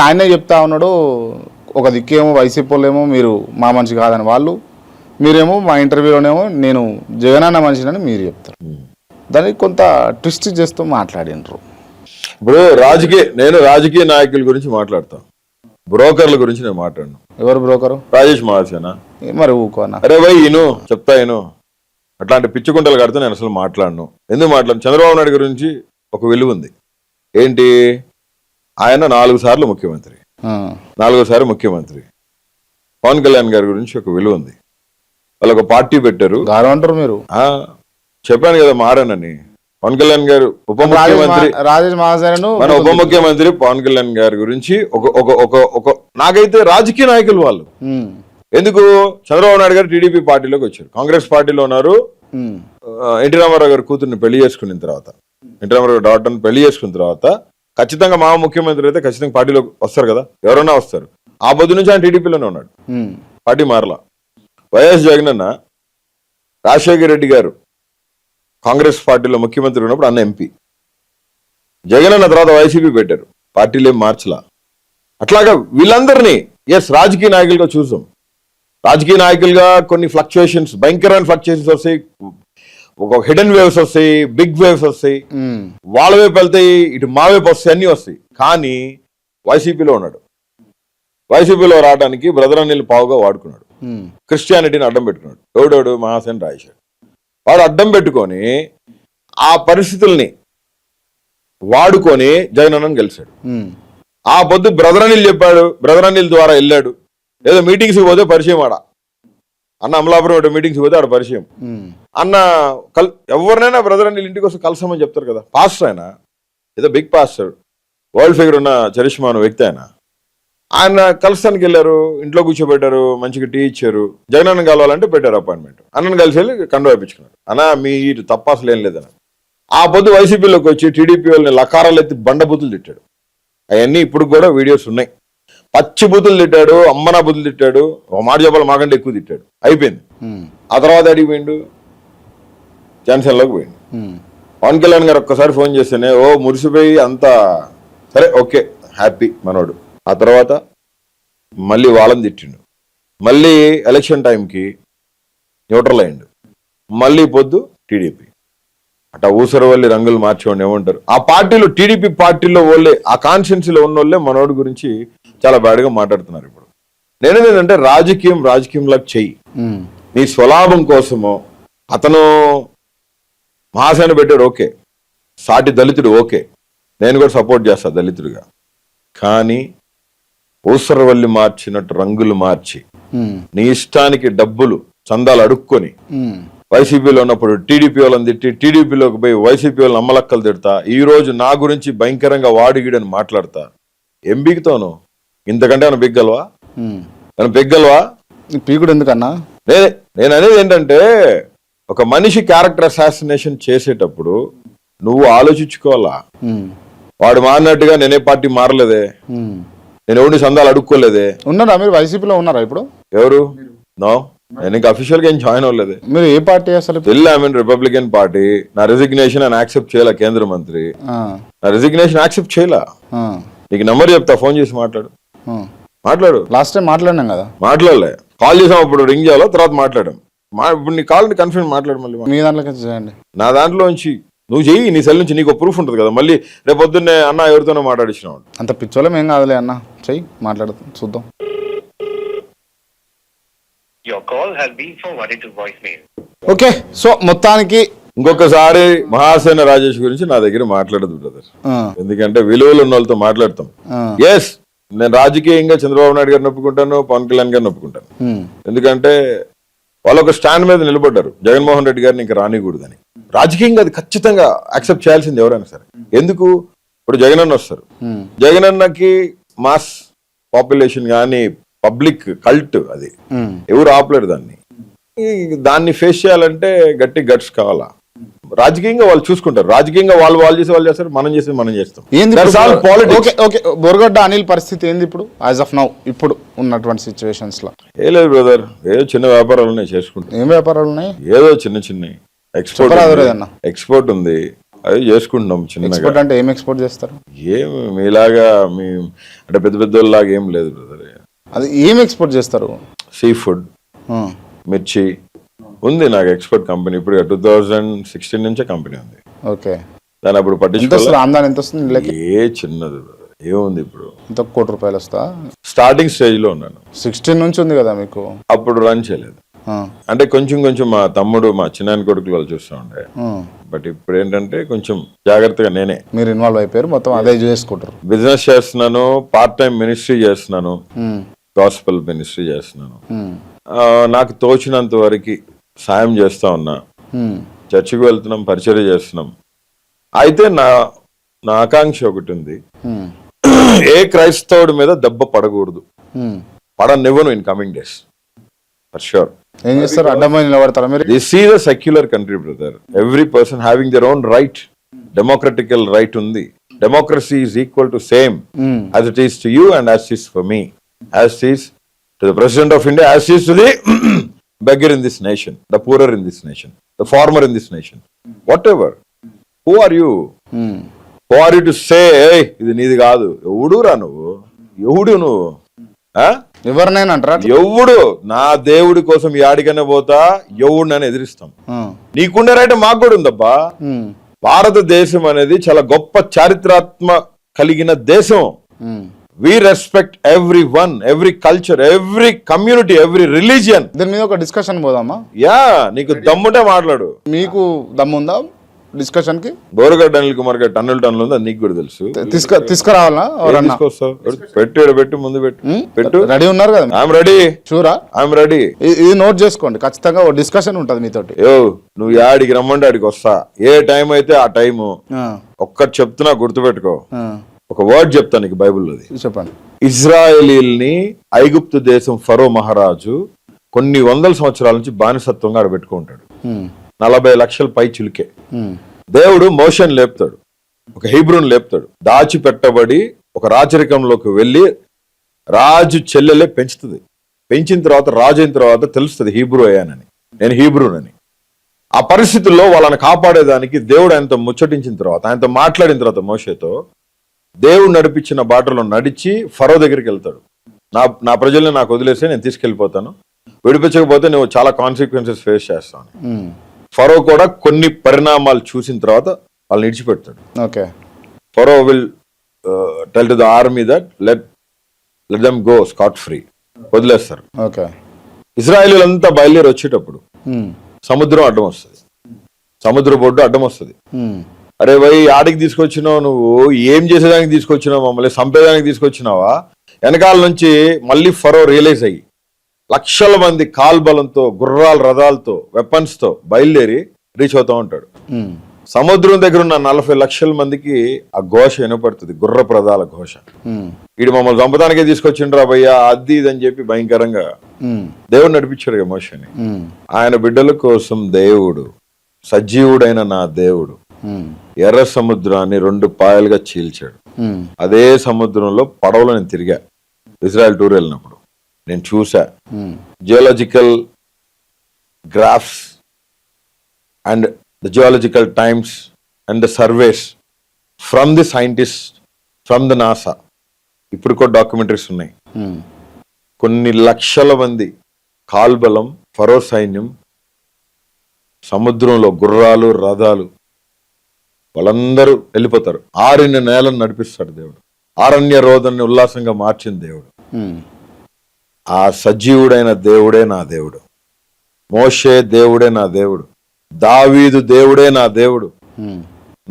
ఆయనే చెప్తా ఉన్నాడు, ఒక దిక్కేమో వైసీపీ వాళ్ళేమో మీరు మా మనిషి కాదని వాళ్ళు, మీరేమో మా ఇంటర్వ్యూలోనేమో నేను జగనన్న మనిషినని మీరు చెప్తారు. దానికి కొంత ట్విస్ట్ చేస్తూ మాట్లాడినరు. ఇప్పుడు నేను రాజకీయ నాయకుల గురించి మాట్లాడతాను, బ్రోకర్ల గురించి నేను మాట్లాడను. ఎవరు బ్రోకరు? రాజేష్ మహాసేనా. మరి ఊకోనా? అరే భయ్ చెప్తా అట్లాంటి పిచ్చుకుంటలు కడితే నేను అసలు మాట్లాడను. ఎందుకు మాట్లాడను? చంద్రబాబు నాయుడు గురించి ఒక విలువ ఉంది. ఏంటి? ఆయన 4 సార్లు ముఖ్యమంత్రి, 4వ ముఖ్యమంత్రి. పవన్ కళ్యాణ్ గారి గురించి ఒక విలువ ఉంది. వాళ్ళు ఒక పార్టీ పెట్టారు. అంటారు మీరు? చెప్పాను కదా మారానని. పవన్ కళ్యాణ్ గారు ఉప ముఖ్యమంత్రి, రాజేష్ మహాసేన్ మన ఉప ముఖ్యమంత్రి పవన్ కళ్యాణ్ గారి గురించి ఒక నాకైతే రాజకీయ నాయకులు వాళ్ళు. ఎందుకు? చంద్రబాబు నాయుడు గారు టీడీపీ పార్టీలోకి వచ్చారు, కాంగ్రెస్ పార్టీలో ఉన్నారు. ఎన్టీ రామారావు గారు కూతుర్ని పెళ్లి చేసుకున్న తర్వాత, ఎన్టీ రామారావు డాక్టర్ని పెళ్లి చేసుకున్న తర్వాత ఖచ్చితంగా మా ముఖ్యమంత్రి అయితే ఖచ్చితంగా పార్టీలోకి వస్తారు కదా, ఎవరన్నా వస్తారు. ఆ పొద్దు నుంచి ఆయన టీడీపీలోనే ఉన్నాడు, పార్టీ మారలా. వైఎస్ జగన్ అన్న, రాజశేఖర రెడ్డి గారు కాంగ్రెస్ పార్టీలో ముఖ్యమంత్రి ఉన్నప్పుడు అన్న ఎంపీ, జగన్ అన్న తర్వాత వైసీపీ పెట్టారు, పార్టీలు ఏం మార్చలా. అట్లాగా వీళ్ళందరినీ రాజకీయ నాయకులుగా చూసాం. రాజకీయ నాయకులుగా కొన్ని ఫ్లక్చుయేషన్స్, భయంకరమైన ఫ్లక్చుయేషన్స్ వస్తాయి, ఒక హిడెన్ వేవ్స్ వస్తాయి, బిగ్ వేవ్స్ వస్తాయి, వాళ్ళ వైపు వెళ్తాయి, ఇటు మా వైపు వస్తాయి, అన్ని వస్తాయి. కానీ వైసీపీలో ఉన్నాడు. వైసీపీలో రావడానికి బ్రదర్ అనిల్ పావుగా వాడుకున్నాడు, క్రిస్టియానిటీని అడ్డం పెట్టుకున్నాడు. ఎవడోడు? మహాసేన్ రాజేశాడు. వాడు అడ్డం పెట్టుకొని ఆ పరిస్థితుల్ని వాడుకొని జగన్ అన్నని గెలిచాడు. ఆ పొద్దు బ్రదర్ అనిల్ చెప్పాడు, బ్రదర్ అనిల్ ద్వారా వెళ్ళాడు. ఏదో మీటింగ్స్కి పోతే పరిచయం ఆడ, అన్న అమలాపురం మీటింగ్స్కి పోతే ఆడ పరిచయం. అన్న ఎవరినైనా బ్రదర్ అనిల్ ఇంటికి వస్తే కలసమని చెప్తారు కదా. పాస్టర్ ఆయన, ఏదో బిగ్ పాస్టర్, వరల్డ్ ఫిగర్ ఉన్న చరిష్మా అనే వ్యక్తి ఆయన కలుస్తానికి వెళ్ళారు, ఇంట్లో కూర్చోబెట్టారు, మంచిగా టీ ఇచ్చారు. జగన్ అన్న కలవాలంటే పెట్టారు అపాయింట్మెంట్. అన్నను కలిసి వెళ్ళి కండు వేయించుకున్నాడు. అన్న మీరు తప్ప అసలు ఏం లేదన్న. ఆ పొద్దు వైసీపీలోకి వచ్చి టీడీపీ వాళ్ళని లకారాలు ఎత్తి బండబూతులు తిట్టాడు. అవన్నీ ఇప్పుడు కూడా వీడియోస్ ఉన్నాయి. పచ్చి బూతులు తిట్టాడు, అమ్మనా బూతులు తిట్టాడు, ఒక మాట చెప్పాలి మాకంటే ఎక్కువ తిట్టాడు. అయిపోయింది. ఆ తర్వాత అడిగిపోయిండు, జనసేనలోకి పోయిండు. పవన్ కళ్యాణ్ గారు ఒక్కసారి ఫోన్ చేస్తేనే మురిసిపోయి అంతా సరే ఓకే హ్యాపీ మనోడు. ఆ తర్వాత మళ్ళీ వాళ్ళని తిట్టిండు, మళ్ళీ ఎలక్షన్ టైంకి న్యూట్రల్ అయ్యిండు, మళ్ళీ పొద్దు టీడీపీ. అట్లా ఊసరవల్లి రంగులు మార్చేవాడిని ఏమంటారు. ఆ పార్టీలో, టీడీపీ పార్టీలో వాళ్ళే, ఆ కాన్స్టిట్యున్సీలో ఉన్న వాళ్ళే మనోడి గురించి చాలా బ్యాడ్గా మాట్లాడుతున్నారు. ఇప్పుడు నేనేంటంటే రాజకీయంలా చెయ్యి. నీ స్వలాభం కోసమో, అతను మహాసేన పెట్టాడు ఓకే, సాటి దళితుడు ఓకే, నేను కూడా సపోర్ట్ చేస్తా దళితుడిగా. కానీ ఊసరవల్లి మార్చినట్టు రంగులు మార్చి నీ ఇష్టానికి డబ్బులు చందాలు అడుక్కొని వైసీపీలో ఉన్నప్పుడు టీడీపీ వాళ్ళని తిట్టి, టీడీపీలోకి పోయి వైసీపీ వాళ్ళని అమ్మలక్కలు తిడతా, ఈ రోజు నా గురించి భయంకరంగా వాడిగిడని మాట్లాడతా. ఏం బిగుతాను? ఇంతకంటే ఏమైనా బిగ్గలవా? ఏమైనా బిగ్గలవా? పీకుడు ఎందుకన్నా? నేను అనేది ఏంటంటే, ఒక మనిషి క్యారెక్టర్ అసాసినేషన్ చేసేటప్పుడు నువ్వు ఆలోచించుకోవాలా. వాడు మారినట్టుగా నేనే పార్టీ మారలేదే, నేను ఎవరిని సందాలు అడుక్కోలేదే. ఉన్నారా మీరు? వైసీపీలో ఉన్నారా ఇప్పుడు? ఎవరు? నో, నేను ఇంకా అఫీషియల్ గా ఏం జాయిన్ అవ్వలేదు. మీరు ఏ పార్టీ అసలు? వెళ్ళి ఐ మీన్ రిపబ్లికన్ పార్టీ. నా రెసిగ్నేషన్ అని యాక్సెప్ట్ చేయాల కేంద్ర మంత్రి. నా రెసిగ్నేషన్ యాక్సెప్ట్ చేయాల. నీకు నంబర్ చెప్తా, ఫోన్ చేసి మాట్లాడు. లాస్ట్ టైం మాట్లాడినాం కదా. మాట్లాడలే, కాల్ చేసాం, అప్పుడు రింగ్ చేయాలో, తర్వాత మాట్లాడాం. ఇప్పుడు నీ కాల్ కన్ఫర్మ్ మాట్లాడు. మళ్ళీ మీ దాంట్లోకి చేయండి. నా దాంట్లోంచి నువ్వు చెయ్యి, నీ సెల్ నుంచి నీకు ప్రూఫ్ ఉంటుంది కదా. మళ్ళీ రేపు పొద్దున్నే అన్న ఎవరితోనో మాట్లాడించినావు. అంత పిచ్చోళ్ళం ఏం కాదులే అన్న, చెయ్యి, మాట్లాడుతాం, చూద్దాం. Your call has been forwarded to voicemail. Okay, so మొత్తానికి ఇంకొకసారి మహాసేన రాజేష్ గురించి నా దగ్గర మాట్లాడదు బ్రదర్. ఎందుకంటే విలువలు ఉన్న వాళ్ళతో మాట్లాడతాం. ఎస్, నేను రాజకీయంగా చంద్రబాబు నాయుడు గారిని ఒప్పుకుంటాను, పవన్ కళ్యాణ్ గారిని ఒప్పుకుంటాను. ఎందుకంటే వాళ్ళు ఒక స్టాండ్ మీద నిలబడ్డారు, జగన్మోహన్ రెడ్డి గారిని ఇంకా రానికూడదని. రాజకీయంగా అది ఖచ్చితంగా యాక్సెప్ట్ చేయాల్సింది ఎవరైనా సరే. ఎందుకు, ఇప్పుడు జగనన్న వస్తారు, జగనన్నకి మాస్ పాపులేషన్ కానీ పబ్లిక్ కల్ట్, అది ఎవరు ఆపలేరు దాన్ని. దాన్ని ఫేస్ చేయాలంటే గట్టి గట్స్ కావాలా. రాజకీయంగా వాళ్ళు చూసుకుంటారు, రాజకీయంగా వాళ్ళు చేసి వాళ్ళు చేస్తారు, మనం చేసి మనం చేస్తాం. బోర్గడ్డ అనిల్ పరిస్థితి ఏంది ఇప్పుడు, యాజ్ ఆఫ్ నౌ, ఇప్పుడు ఉన్నటువంటి సిచ్యువేషన్స్ లో? ఏ లేదు బ్రదర్, ఏదో చిన్న వ్యాపారాలు ఉన్నాయి, చేసుకుంటాం. ఏం వ్యాపారాలు ఉన్నాయి? ఏదో చిన్న ఎక్స్పోర్ట్ ఉంది, అది చేసుకుంటున్నాం చిన్న. ఎక్స్పోర్ట్ అంటే ఏం ఎక్స్పోర్ట్ చేస్తారు? ఏం మీలాగా అంటే పెద్ద పెద్దోళ్ళలాగా ఏం లేదు బ్రదర్. అది ఏం ఎక్స్పోర్ట్ చేస్తారు? సీ ఫుడ్, మిర్చి ఉంది నాకు ఎక్స్పోర్ట్ కంపెనీ. ఇప్పుడు 2016 నుంచే కంపెనీ ఉంది. ఓకే, దాని అప్పుడు పట్టించుకోవాలి. ఆమ్దాని ఎంత వస్తుంది? ఏ చిన్నది ఏముంది, ఇప్పుడు ఇంత ₹1 కోటి వస్తా. స్టార్టింగ్ స్టేజ్ లో ఉన్నాను. 16 నుంచి ఉంది కదా మీకు. అప్పుడు రన్ చేయలేదు, అంటే కొంచెం మా తమ్ముడు, మా చిన్న కొడుకులు వాళ్ళు చూస్తూ ఉండే. బట్ ఇప్పుడు ఏంటంటే కొంచెం జాగ్రత్తగా నేనే. మీరు ఇన్వాల్వ్ అయిపోయారు, మొత్తం అదే చేసుకుంటారు. బిజినెస్ చేస్తున్నాను, పార్ట్ టైం మినిస్ట్రీ చేస్తున్నాను, గాస్పెల్ మినిస్ట్రీ చేస్తున్నాను. నాకు తోచినంత వరకు సాయం చేస్తా ఉన్నా. చర్చికి వెళ్తున్నాం, పరిచర్య చేస్తున్నాం. అయితే నా ఆకాంక్ష ఒకటి ఉంది, ఏ క్రైస్తవుడి మీద దెబ్బ పడకూడదు, పడనివ్వను in coming days for sure. ఏం చేస్తారు, అడ్డమై నిలబడతారా మీరు? This is a secular country brother, every person having their own right, democratical right ఉంది. Democracy is equal to same as it is to you and as it is for me, as it is to the President of India, as is to the beggar in this nation, the poorer in this nation, the farmer in this nation, whatever. Who are you? Who are you to say, hey, ఇది నీది కాదు? ఎవడురా నువ్వు? నువ్వు ఎవరినైనా అంటారా? ఎవడు? నా దేవుడి కోసం యాడికైనా పోతా, ఎవడు నన్ను ఎదిరిస్తాం. నీకుండే రైట్ మాకు కూడా ఉందబ్బా. భారతదేశం అనేది చాలా గొప్ప చారిత్రాత్మ కలిగిన దేశం. We respect everyone, every culture, every community, every religion. దీని మీద ఒక డిస్కషన్ పోదామా? యా, నీకు దమ్ముంటే మాట్లాడు. మీకు దమ్ముందా డిస్కషన్ కి? బోరగడ్డ అనిల్ కుమార్ గారు టన్నులు ఉంది, నీకు కూడా తెలుసు. తీసుకురావాలా? పెట్టు ముందు పెట్టు. రెడీ ఉన్నారు కదా? I'm ready. షూరా? I'm ready. ఇది నోట్ చేసుకోండి, ఖచ్చితంగా ఒక డిస్కషన్ ఉంటది మీతోటి. నువ్వు యాడికి రమ్మంటే ఆడికి వస్తా, ఏ టైం అయితే ఆ టైము. ఒక్కటి చెప్తున్నా, గుర్తుపెట్టుకో. ఒక వర్డ్ చెప్తా నీకు, బైబిల్లోది. చెప్పండి. ఇజ్రాయేలీల్ని ఐగుప్తు దేశం ఫరో మహారాజు కొన్ని వందల సంవత్సరాల నుంచి బానిసత్వంగా ఆడబెట్టుకుంటాడు. 40 లక్షల పై చిలుకే. దేవుడు మోషన్ లేపుతాడు, ఒక హీబ్రూని లేపుతాడు. దాచిపెట్టబడి ఒక రాజరికంలోకి వెళ్ళి రాజు చెల్లెలే పెంచుతుంది. పెంచిన తర్వాత రాజు అయిన తర్వాత తెలుస్తుంది హీబ్రూ అయ్యానని, నేను హీబ్రూనని. ఆ పరిస్థితుల్లో వాళ్ళని కాపాడేదానికి దేవుడు ఆయనతో ముచ్చటించిన తర్వాత, ఆయనతో మాట్లాడిన తర్వాత మోషేతో, దేవుడు నడిపించిన బాటలో నడిచి ఫరో దగ్గరికి వెళ్తాడు. నా ప్రజల్ని నాకు వదిలేస్తే నేను తీసుకెళ్లిపోతాను, విడిపించకపోతే నువ్వు చాలా కాన్సిక్వెన్సెస్ ఫేస్ చేస్తాను. ఫరో కూడా కొన్ని పరిణామాలు చూసిన తర్వాత వాళ్ళని విడిచిపెడతాడు. Okay, Pharaoh will tell to the army that let them go scot free, వదిలేస్తారు. ఓకే, ఇజ్రాయేలీలంతా బయలుదేరి వచ్చేటప్పుడు సముద్రం అడ్డం వస్తుంది, సముద్ర బొడ్డు అడ్డం వస్తుంది. అరే భయ్, ఆడికి తీసుకొచ్చినావు నువ్వు, ఏం చేసేదానికి తీసుకొచ్చినావు, మమ్మల్ని చంపేదానికి తీసుకొచ్చినావా? వెనకాల నుంచి మళ్ళీ ఫరో రియలైజ్ అయ్యి లక్షల మంది కాల్బలంతో, గుర్రాల రథాలతో, వెపన్స్ తో బయలుదేరి రీచ్ అవుతా ఉంటాడు. సముద్రం దగ్గర ఉన్న 40 లక్షల మందికి ఆ ఘోష వినపడుతుంది, గుర్ర ప్రదాల ఘోష. వీడు మమ్మల్ని చంపడానికే తీసుకొచ్చిండ్రా భయ్యా, అది ఇది అని చెప్పి భయంకరంగా దేవుడు నడిపించాడు ఎమోషన్ని. ఆయన బిడ్డల కోసం దేవుడు, సజీవుడైన నా దేవుడు ఎర్ర సముద్రాన్ని 2 పాయలుగా చీల్చాడు. అదే సముద్రంలో పడవలో నేను తిరిగా, ఇజ్రాయెల్ టూర్ వెళ్ళినప్పుడు నేను చూసా. Geological graphs and the geological times and the surveys from the scientists from the NASA. ఇప్పుడు కూడా డాక్యుమెంటరీస్ ఉన్నాయి. కొన్ని లక్షల మంది కాల్బలం, ఫరో సైన్యం, సముద్రంలో గుర్రాలు, రథాలు, వాళ్ళందరూ వెళ్ళిపోతారు. 6 నేలను నడిపిస్తాడు దేవుడు. ఆరణ్య రోదన్ని ఉల్లాసంగా మార్చిన దేవుడు. ఆ సజీవుడైన దేవుడే నా దేవుడు. మోషే దేవుడే నా దేవుడు. దావీదు దేవుడే నా దేవుడు.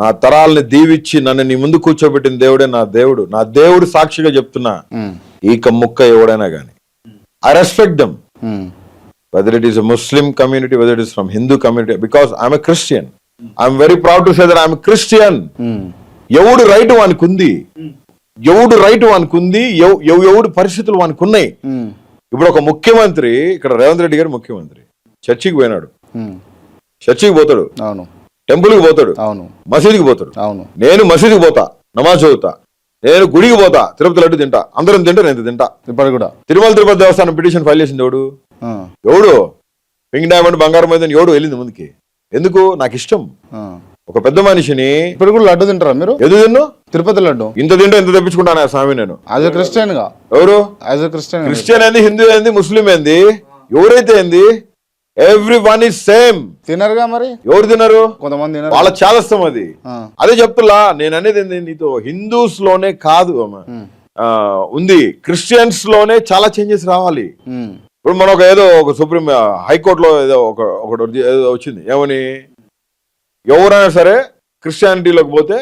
నా తరాల్ని దీవిచ్చి నన్ను నీ ముందు కూర్చోబెట్టిన దేవుడే నా దేవుడు. నా దేవుడు సాక్షిగా చెప్తున్నా, ఈక ముక్క ఎవడైనా గాని I respect them, whether it is a Muslim community, whether it is from Hindu community, because I'm a Christian. I'm very proud to say that I'm Christian. ఎవడు రైట్ వానికి ఉంది, ఎవడు రైట్ వానికి ఉంది, ఎవడు పరిస్థితులు వానికి ఉన్నాయి. ఇప్పుడు ఒక ముఖ్యమంత్రి, ఇక్కడ రేవంత్ రెడ్డి గారు ముఖ్యమంత్రి, చర్చికి పోయినాడు, చర్చికి పోతాడు, అవును, టెంపుల్కి పోతాడు, అవును, మసీదుకి పోతాడు. అవును, నేను మసీదుకి పోతా, నమాజ్ చదువుతా, నేను గుడికి పోతా, తిరుపతి లడ్డు తింటా, అందరం తింటా, నేను తింటా. ఇప్పుడు కూడా తిరుపతి దేవస్థానం పిటిషన్ ఫైల్ చేసింది ఎవడు? పింక్ డైమండ్, బంగారం మీద ఎవడు వెళ్ళింది ముందుకి? ఎందుకు? నాకు ఇష్టం. ఒక పెద్ద మనిషిని. ఇప్పుడు కూడా లడ్డు తింటారా మీరు? ఎదు తిన్ను? తిరుపతి లడ్డు ఇంత తింటే ఎంత తెప్పించుకుంటాను స్వామి నేను. యాజ్ ఎ క్రిస్టియన్ గా. ఎవరు? As a Christian. క్రిస్టియన్ ఏంది, హిందూ ఏంది, ముస్లిం ఏంది, ఎవరైతే ఏంది, ఎవ్రీ వన్ ఇస్ సేమ్. తినరుగా మరి? ఎవరు తినరు? కొంతమంది. వాళ్ళ చాదస్తం అది. అదే చెప్తున్నా నేను అనేది ఏంది, నీతో హిందూస్ లోనే కాదు ఉంది, క్రిస్టియన్స్ లోనే చాలా చేంజెస్ రావాలి. ఇప్పుడు మనం ఒక సుప్రీం హైకోర్టులో ఒకటి ఏదో వచ్చింది, ఏమని, ఎవరైనా సరే క్రిస్టియానిటీలోకి పోతే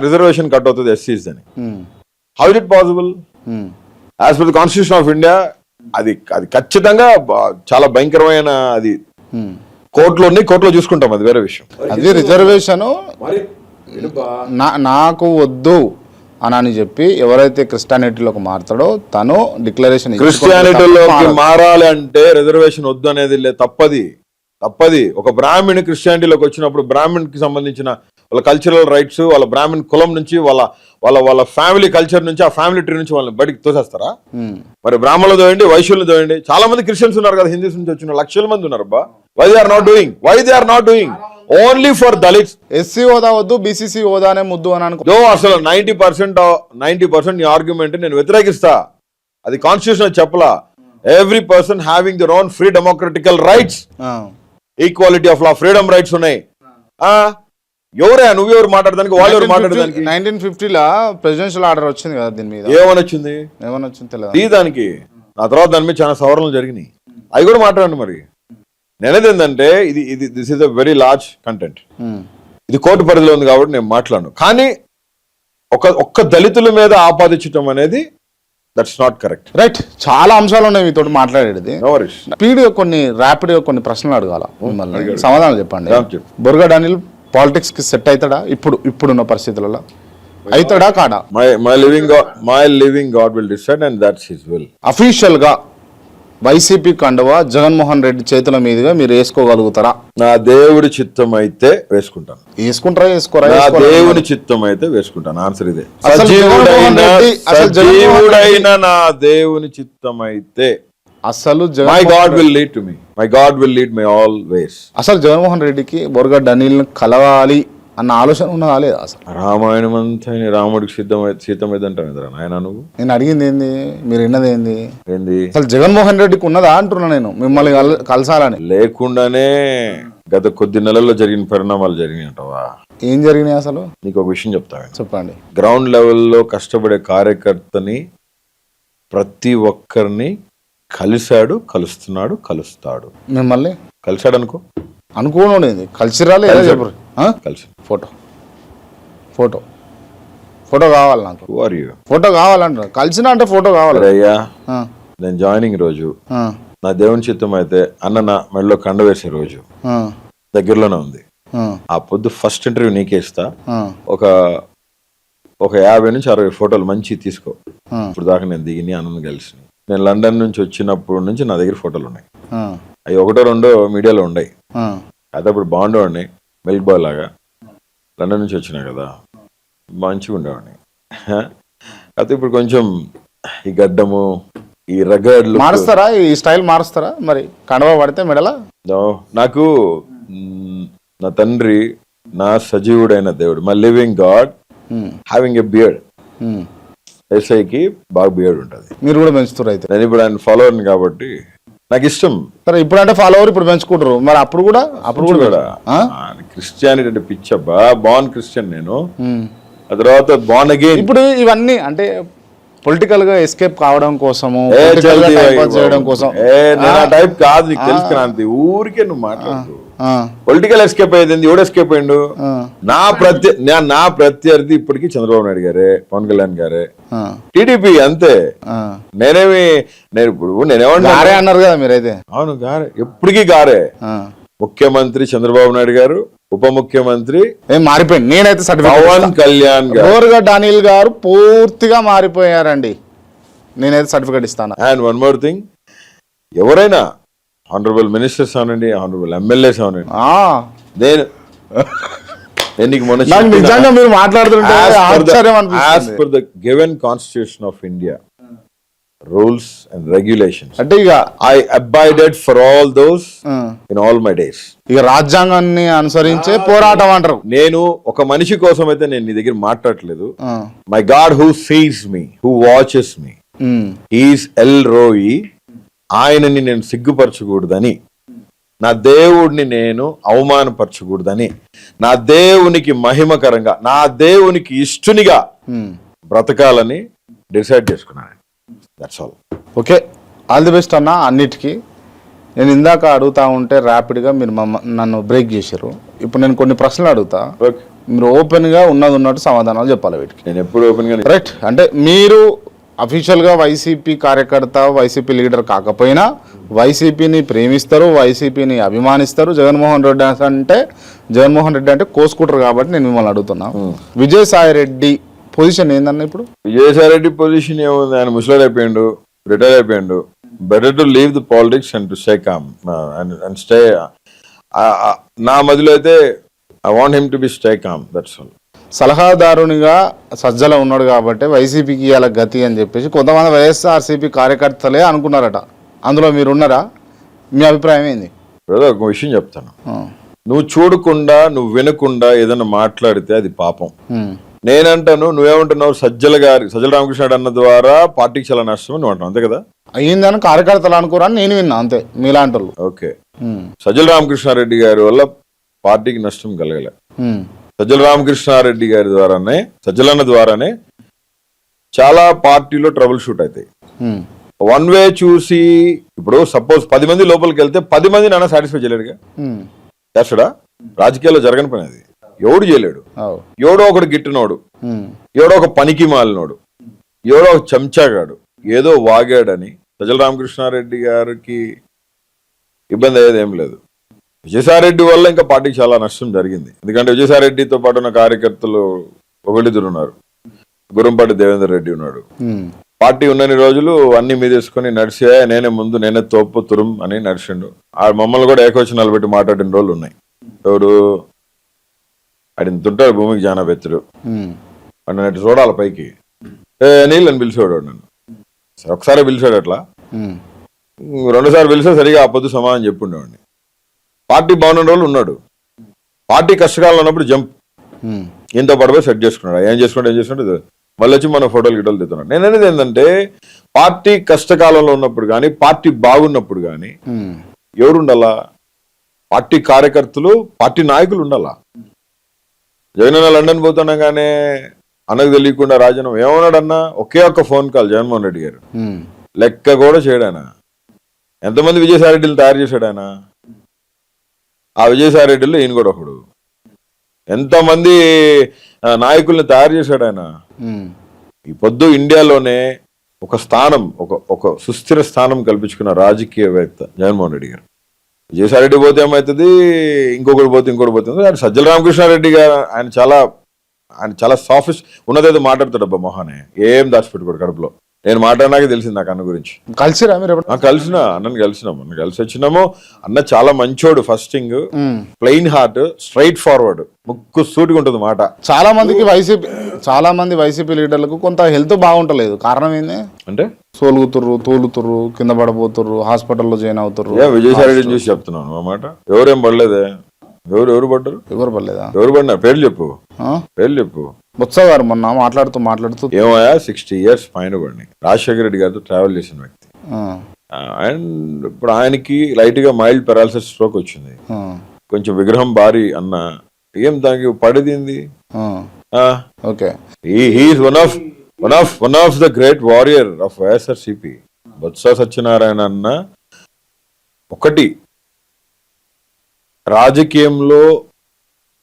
రిజర్వేషన్ కట్ అవుతుంది ఎస్సీస్ అని. How is it possible? As per the constitution of India అది ఖచ్చితంగా చాలా భయంకరమైన, అది కోర్టులో చూసుకుంటాం, అది వేరే విషయం. అది రిజర్వేషన్ నాకు వద్దు అని చెప్పి ఎవరైతే క్రిస్టియానిటీలోకి మారుతాడో తను డిక్లరేషన్, క్రిస్టియానిటీలోకి మారాలి అంటే రిజర్వేషన్ వద్దు అనేది తప్పది. ఒక బ్రాహ్మణ్ క్రిస్టియానిటీలోకి వచ్చినప్పుడు బ్రాహ్మణ్ కి సంబంధించిన వాళ్ళ కల్చరల్ రైట్స్, వాళ్ళ బ్రాహ్మణ్ కులం నుంచి, వాళ్ళ ఫ్యామిలీ కల్చర్ నుంచి, ఆ ఫ్యామిలీ ట్రీ నుంచి వాళ్ళని బయటికి తోసేస్తారా? మరి బ్రాహ్మణులు తోయండి, వైశ్యులు తోయండి, చాలా మంది క్రిస్టియన్స్ ఉన్నారు కదా, హిందూస్ నుంచి వచ్చిన లక్షల మంది ఉన్నారు. Why they are not doing only for Dalits. SC హోదా వద్దు, బీసీసీ హోదానే ముద్దు అని అనుకో. అసలు 90% నీ ఆర్గ్యుమెంట్ నేను వ్యతిరేకిస్తా. అది కాన్స్టిట్యూషన్ చెప్పలా. Every person having their own free democratical rights, equality of law, freedom rights ఉన్నాయి. నువ్వెవరు మాట్లాడడానికి, వాళ్ళు ఎవరు మాట్లాడడానికి? 1950లో ప్రెసిడెన్షియల్ ఆర్డర్ వచ్చింది కదా, దీని మీద ఏమని వచ్చింది తెలియదు. దానికి ఆ తర్వాత దాని మీద చాలా సవరణలు జరిగినాయి, అవి కూడా మాట్లాడండి. మరి నేనేది ఏంటంటే, this is a very large content, ఇది కోర్టు పరిధిలో ఉంది కాబట్టి నేను మాట్లాడను. కానీ ఒక్క దళితుల మీద ఆపాదించడం అనేది దట్స్ నాట్ కరెక్ట్. రైట్. చాలా అంశాలు ఉన్నాయి మీతో మాట్లాడేది. ర్యాపిడ్ కొన్ని ప్రశ్నలు అడగాల, మిమ్మల్ని సమాధానం చెప్పండి. బొర్గా డానియల్ పాలిటిక్స్ కి సెట్ అవుతాడా ఇప్పుడున్న పరిస్థితులలో? అవుతాడా కాడా? My living God will decide and that's his will. Official గా వైసీపీ కండువా జగన్మోహన్ రెడ్డి చేతుల మీదుగా మీరు వేసుకోగలుగుతారా? నా దేవుడి చిత్తం అయితే వేసుకుంటాను. వేసుకోరా? నా దేవుని చిత్తం అయితే వేసుకుంటాను. ఆన్సర్ ఇదే. సజీవుడైన నా దేవుని చిత్తం అయితే అసలు my God will lead to me. My God will lead me always. అసలు జగన్మోహన్ రెడ్డికి బొర్గా డానియల్ కలవాలి అన్న ఆలోచన ఉన్నదా లేదా? అసలు రామాయణం అంతా రాముడికి సీతమైతే అంటాను ఆయన. నువ్వు, నేను అడిగింది ఏంది, మీరు విన్నది ఏంది? అసలు జగన్మోహన్ రెడ్డికి ఉన్నదా అంటున్నా నేను, మిమ్మల్ని కలసాలని. లేకుండానే గత కొద్ది నెలల్లో జరిగిన పరిణామాలు జరిగినాయి అంటావా? ఏం జరిగినాయి అసలు? నీకు ఒక విషయం చెప్తాను, చెప్పండి. గ్రౌండ్ లెవెల్లో కష్టపడే కార్యకర్తని ప్రతి ఒక్కరిని కలిశాడు, కలుస్తున్నాడు, కలుస్తాడు. మిమ్మల్ని కలిశాడు అనుకోండి, కలిసిరాలే చెప్పరు. కలిసి ఫోటో కావాలి నాకు. ఫోటో కావాలంటారు. కలిసిన అంటే ఫోటో కావాలి. అయ్యా, నేను జాయినింగ్ రోజు నా దేవుని చిత్తం అయితే అన్న నా మెడలో కండ వేసే రోజు దగ్గరలోనే ఉంది. ఆ పొద్దు ఫస్ట్ ఇంటర్వ్యూ నీకే ఇస్తా. ఒక 50 నుంచి 60 ఫోటోలు మంచి తీసుకో. ఇప్పుడు దాకా నేను దిగిని అన్నను కలిసి, నేను లండన్ నుంచి వచ్చినప్పటి నుంచి నా దగ్గర ఫోటోలు ఉన్నాయి. అవి 1-2 మీడియాలో ఉన్నాయి. అయితే అప్పుడు బాగుండేవాడిని, మిల్క్ బాయ్ లాగా. లండన్ నుంచి వచ్చినా కదా, మంచిగా ఉండేవాడిని. అయితే ఇప్పుడు కొంచెం ఈ గడ్డము, ఈ రగడ్ లుక్. మారుస్తారా ఈ స్టైల్ మారుస్తారా మరి కండవ పడితే మెడల? నాకు నా తండ్రి నా సజీవుడైన దేవుడు, my living God having a beard. ఎస్ఐకి బాగా బియర్డ్ ఉంటుంది. మీరు కూడా పెంచుతారు అయితే? నేను ఇప్పుడు ఆయన ఫాలోవర్ని కాబట్టి నాకు ఇష్టం. సరే ఇప్పుడు అంటే ఫాలోవర్ ఇప్పుడు పెంచుకుంటారు, మరి అప్పుడు కూడా క్రిస్టియానిటీ అంటే పిచ్చబ్బా. బాన్ క్రిస్టియన్ నేను, ఆ తర్వాత బాన్ అగైన్. ఇప్పుడు ఇవన్నీ అంటే పొలిటికల్ గా ఎస్కేప్ కావడం కోసము, చేయడం కోసం టైప్ కాదు. నీకు తెలుసు క్రాంతి, ఊరికే నువ్వు మాట్లాడు. పొలిటికల్ ఎస్కేప్ అయ్యింది. ఎవడు ఎస్కేప్ అయ్యిండు? నా ప్రత్యర్థి ఇప్పటికీ చంద్రబాబు నాయుడు గారే, పవన్ కళ్యాణ్ గారే, టీడీపీ అంతే. నేనేమన్నా గారే అన్నారు కదా మీరైతే. అవును గారే, ఎప్పటికీ గారే. ముఖ్యమంత్రి చంద్రబాబు నాయుడు గారు, ఉప ముఖ్యమంత్రి మారిపోయింది. నేనైతే పవన్ కళ్యాణ్ గారు, అనిల్ గారు పూర్తిగా మారిపోయారండి. నేనైతే సర్టిఫికేట్ ఇస్తాను. అండ్ వన్ మోర్ థింగ్, ఎవరైనా ఆనరబుల్ మినిస్టర్స్ అవనండి, ఆనరబుల్ ఎమ్మెల్యేస్ అవనండి, నేను నిజంగా మీరు మాట్లాడుతుంటే as per the given constitution of India rules and regulations, అంటే ఇక I abided for all those in all my days. ఇక రాజ్యాంగాన్ని అనుసరించే పోరాటం అంటారు. నేను ఒక మనిషి కోసం అయితే నేను నీ దగ్గర మాట్లాడట్లేదు. My god who sees me, who watches me, is L రోయి. ఆయనని నేను సిగ్గుపరచకూడదని, నా దేవుడిని నేను అవమానపరచకూడదని, నా దేవునికి మహిమకరంగా, నా దేవునికి ఇష్టునిగా బ్రతకాలని డిసైడ్ చేసుకున్నాను. That's all. Okay, all the best అన్న అన్నిటికీ. నేను ఇందాక అడుగుతా ఉంటే ర్యాపిడ్గా మీరు నన్ను బ్రేక్ చేశారు. ఇప్పుడు నేను కొన్ని ప్రశ్నలు అడుగుతా, మీరు ఓపెన్గా ఉన్నట్టు సమాధానాలు చెప్పాలి వీటికి. నేను ఎప్పుడు ఓపెన్గా రైట్. అంటే మీరు అఫీషియల్గా వైసీపీ కార్యకర్త, వైసీపీ లీడర్ కాకపోయినా వైసీపీని ప్రేమిస్తారు, వైసీపీని అభిమానిస్తారు. జగన్మోహన్ రెడ్డి అంటే కోసుకుంటారు కాబట్టి నేను మిమ్మల్ని అడుగుతున్నా, విజయసాయి రెడ్డి పొజిషన్ ఏందన్న ఇప్పుడు? విజయసాయి రెడ్డి పొజిషన్ ఏముంది? ఆయన ముసలాడు అయిపోయిండు, రిటైర్ అయిపోయిండు. Better to leave the politics and to stay calm and stay. నా మధ్యలో అయితే I want him to be stay calm, that's all. సలహాదారునిగా సజ్జల ఉన్నాడు కాబట్టి వైసీపీకి ఇవాళ గతి అని చెప్పేసి కొంతమంది వైఎస్ఆర్సీపీ కార్యకర్తలే అనుకున్నారట. అందులో మీరు ఉన్నారా? మీ అభిప్రాయం ఏంది? బ్రదర్, ఒక విషయం చెప్తాను. నువ్వు చూడకుండా, నువ్వు వినకుండా ఏదైనా మాట్లాడితే అది పాపం. నేనంటాను, నువ్వేమంటున్నావు? సజ్జల రామకృష్ణ అన్న ద్వారా పార్టీకి చాలా నష్టం నువ్వు అంటావు, అంతే కదా? అయ్యిందని కార్యకర్తలు అనుకోరని నేను విన్నా, అంతే మీలాంటి వాళ్ళు. ఓకే, సజ్జల రామకృష్ణారెడ్డి గారి వల్ల పార్టీకి నష్టం కలగలే. సజ్జల రామకృష్ణారెడ్డి గారి ద్వారానే, సజ్జలన్న ద్వారానే చాలా పార్టీలో ట్రబుల్ షూట్ అవుతాయి. వన్ వే చూసి, ఇప్పుడు సపోజ్ 10 మంది లోపలికి వెళ్తే 10 మంది నాన్న సాటిస్ఫై చేయలేడుగా. చేస్తాడా? రాజకీయాల్లో జరగని పని అది. ఎవడు చేయలేడు. ఎవడో ఒకడు గిట్టినోడు, ఎవడో ఒక పనికి మాలినోడు, ఎవడో ఒక చెంచాగాడు ఏదో వాగాడని సజ్జల రామకృష్ణారెడ్డి గారికి ఇబ్బంది అయ్యేది ఏం లేదు. విజయసాయిరెడ్డి వల్ల ఇంకా పార్టీకి చాలా నష్టం జరిగింది. ఎందుకంటే విజయసాయిరెడ్డితో పాటు ఉన్న కార్యకర్తలు ఒకళ్ళిద్దరు ఉన్నారు. గురంపాటి దేవేందర్ రెడ్డి ఉన్నాడు. పార్టీ ఉన్నన్ని రోజులు అన్ని మీదేసుకొని నడిచే, నేనే ముందు, నేనే తోపు తురుం అని నడిచిండు. ఆ మమ్మల్ని కూడా ఏకవచనాలు పెట్టి మాట్లాడిన రోజులు ఉన్నాయి. ఎవడు అడింతుంటాడు భూమికి జానబెత్తుడు అన్నట్టు చూడాలి పైకి. నీళ్ళు అని పిలిచేవాడు నన్ను. ఒకసారి పిలిచాడు, అట్లా 2 సార్లు పిలిచే సరిగా ఆ పొద్దు సమాధానం చెప్పుండేవాడిని. పార్టీ బాగున్న రోజులు ఉన్నాడు. పార్టీ కష్టకాలం ఉన్నప్పుడు జంప్ ఇంత పడిపోయి సెట్ చేసుకున్నాడు. ఏం చేసుకుంటే మళ్ళీ వచ్చి మన ఫోటోలు గిటోలు తెస్తున్నాడు. నేను అనేది ఏంటంటే, పార్టీ కష్టకాలంలో ఉన్నప్పుడు కానీ, పార్టీ బాగున్నప్పుడు కానీ ఎవరు ఉండాలా? పార్టీ కార్యకర్తలు, పార్టీ నాయకులు ఉండాలా. జగన్ లండన్ పోతున్నా కానీ అన్నకు తెలియకుండా రాజనం ఏమన్నాడన్నా, ఒకే ఒక్క ఫోన్ కాల్ జగన్మోహన్ రెడ్డి గారు లెక్క కూడా చేయడానా? ఎంతమంది విజయసాయిరెడ్డిని తయారు చేశాడు ఆయన? ఆ విజయసాయిరెడ్డిలో ఈయన కూడా ఒకడు. ఎంతమంది నాయకుల్ని తయారు చేశాడు ఆయన. ఈ పొద్దు ఇండియాలోనే ఒక స్థానం, ఒక సుస్థిర స్థానం కల్పించుకున్న రాజకీయవేత్త జగన్మోహన్ రెడ్డి గారు. విజయసాయిరెడ్డి పోతే ఏమవుతుంది, ఇంకొకటి పోతే ఇంకోటి పోతుంది. ఆయన సజ్జల రామకృష్ణారెడ్డి గారు ఆయన చాలా సాఫిస్ట్ ఉన్నదేదో మాట్లాడతాడు. అబ్బా మొహానే ఏం దాచిపెట్టుకోడు కడుపులో. నేను మాట్లాడినాకే తెలిసింది నాకు అన్న గురించి. కలిసిరా మీరు ఎప్పుడు? కలిసిన అన్నని కలిసినాము, అన్న కలిసి వచ్చినాము. అన్న చాలా మంచోడు, first thing plain heart, straight forward, ముక్కు సూటిగా ఉంటుంది మాట. చాలా మంది వైసీపీ లీడర్లకు కొంత హెల్త్ బాగుంటలేదు. కారణం ఏంది అంటే సోలుగుతుర్రు, తూలుతుర్రు, కింద పడబోతుర్రు, హాస్పిటల్లో జాయిన్ అవుతుర్రు. విజయసాయి రెడ్డిని చూసి చెప్తున్నాను అన్నమాట. ఎవరేం పడలేదే? ఎవరు పడ్డారు? ఎవరు పడలేదా? ఎవరు పడినా పేర్లు చెప్పు, పేర్లు చెప్పు. బొత్స గారు మొన్న మాట్లాడుతూ ఏమయ్యా 60 years పైన పడినాయి. రాజశేఖర రెడ్డి గారితో ట్రావెల్ చేసిన వ్యక్తి. అండ్ ఇప్పుడు ఆయనకి లైట్ గా మైల్డ్ పెరాలసిస్ స్ట్రోక్ వచ్చింది. కొంచెం విగ్రహం భారీ అన్న, ఏం దానికి పడేది. Okay, he is one of the great warrior of YSRCP. Botsa Satyanarayana అన్న ఒకటి రాజకీయంలో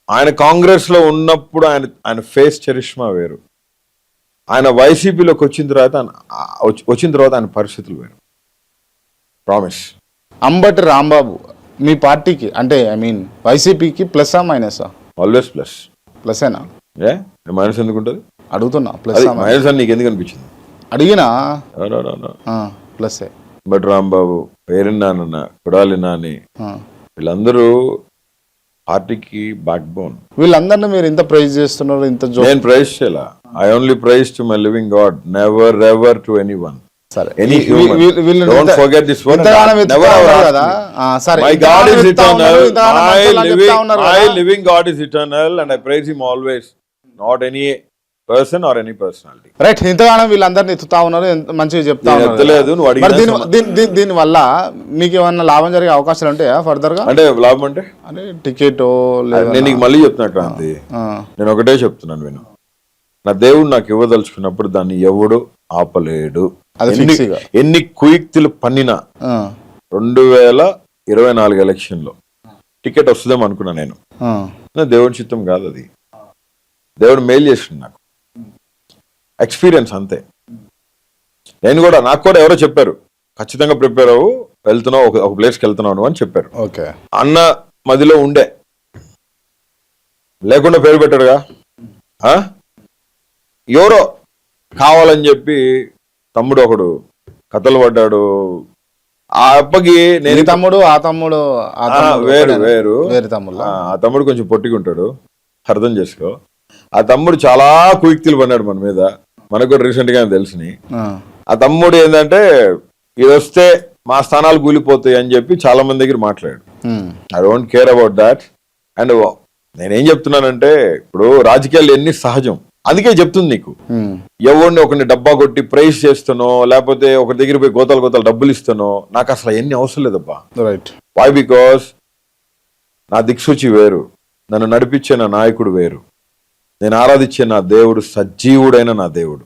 ఆయన కాంగ్రెస్ లో ఉన్నప్పుడు ఆయన ఫేస్ చరిష్మా వేరు. ఆయన వైసీపీలోకి వచ్చిన తర్వాత ఆయన పరిస్థితులు వేరు. ప్రామిస్. అంబటి రాంబాబు మీ పార్టీకి అంటే ఐ మీన్ వైసీపీకి ప్లస్సా మైనసా? Always plus. ప్లస్సేనా? మైనస్ ఎందుకు ఉంటుంది? అడుగుతున్నా. ప్లస్ మైనస్ అని నీకు ఎందుకు అనిపించింది? అడిగినా ప్లస్సే. అంబటి రాంబాబు, పేరు నాన్న, కుడాలి నాని, వీళ్ళందరూ పార్టీకి బ్యాక్ బోన్. వీళ్ళందరినీ మీరు ఇంత ప్రైజ్ చేస్తున్నారు, ఇంత నేను ప్రైజ్ చేయాల. I only praise to my living God, never ever to anyone. సరే, any human. Don't forget this one. Never కదా. సరే, my God is eternal. My living God is eternal and I praise him always, not any person or any personality. Right. ఇంతగానో వీళ్ళందరినీ ఎత్తుతా ఉన్నారు, మంచిగా చెప్తా ఉన్నారు. దీని వల్ల మీకు ఏమన్నా లాభం జరిగే అవకాశాలు ఉంటాయా ఫర్దర్ గా? అంటే లాభం అంటే టికెట్? నేను నీకు మళ్ళీ చెప్తున్నా క్రాంతి, నేను ఒకటే చెప్తున్నాను విను. నా దేవుడు నాకు ఇవ్వదలుచుకున్నప్పుడు దాన్ని ఎవడు ఆపలేడు. ఎన్ని కుయుక్తులు పన్నినా 2024 ఎలక్షన్ లో టికెట్ వస్తుందేమో అనుకున్నా నేను. దేవుడి చిత్తం కాదు అది. దేవుడు మేలు చేసిండు నాకు, ఎక్స్పీరియన్స్ అంతే. నాకు కూడా ఎవరో చెప్పారు, ఖచ్చితంగా ప్రిపేర్ అవ్వు, వెళ్తున్నావు ఒక ప్లేస్కి వెళ్తున్నావు అని చెప్పారు. అన్న మదిలో ఉండే, లేకుండా పేరు పెట్టాడుగా. ఎవరో కావాలని చెప్పి తమ్ముడు ఒకడు కథలు పడ్డాడు. ఆ అప్పకి నేను తమ్ముడు వేరు తమ్ముడు. ఆ తమ్ముడు కొంచెం పొట్టిగుంటాడు, అర్థం చేసుకో. ఆ తమ్ముడు చాలా కుయుక్తులు పన్నాడు మన మీద, మనకు కూడా రీసెంట్ గా తెలిసినాయి. ఆ తమ్ముడు ఏంటంటే ఇది వస్తే మా స్థానాలు కూలిపోతాయి అని చెప్పి చాలా మంది దగ్గర మాట్లాడాడు. I don't care about that. And నేనేం చెప్తున్నానంటే, ఇప్పుడు రాజకీయాలు ఎన్ని సహజం, అందుకే చెప్తుంది నీకు. ఎవరిని ఒకరిని డబ్బా కొట్టి ప్రైజ్ చేస్తానో, లేకపోతే ఒకరి దగ్గర పోయి గోతాలు డబ్బులు ఇస్తానో, నాకు అసలు ఎన్ని అవసరం లేదబ్బా. రైట్. వై? బికాస్ నా దిక్సూచి వేరు, నన్ను నడిపించే నా నాయకుడు వేరు, నేను ఆరాధించే నా దేవుడు సజీవుడైన నా దేవుడు.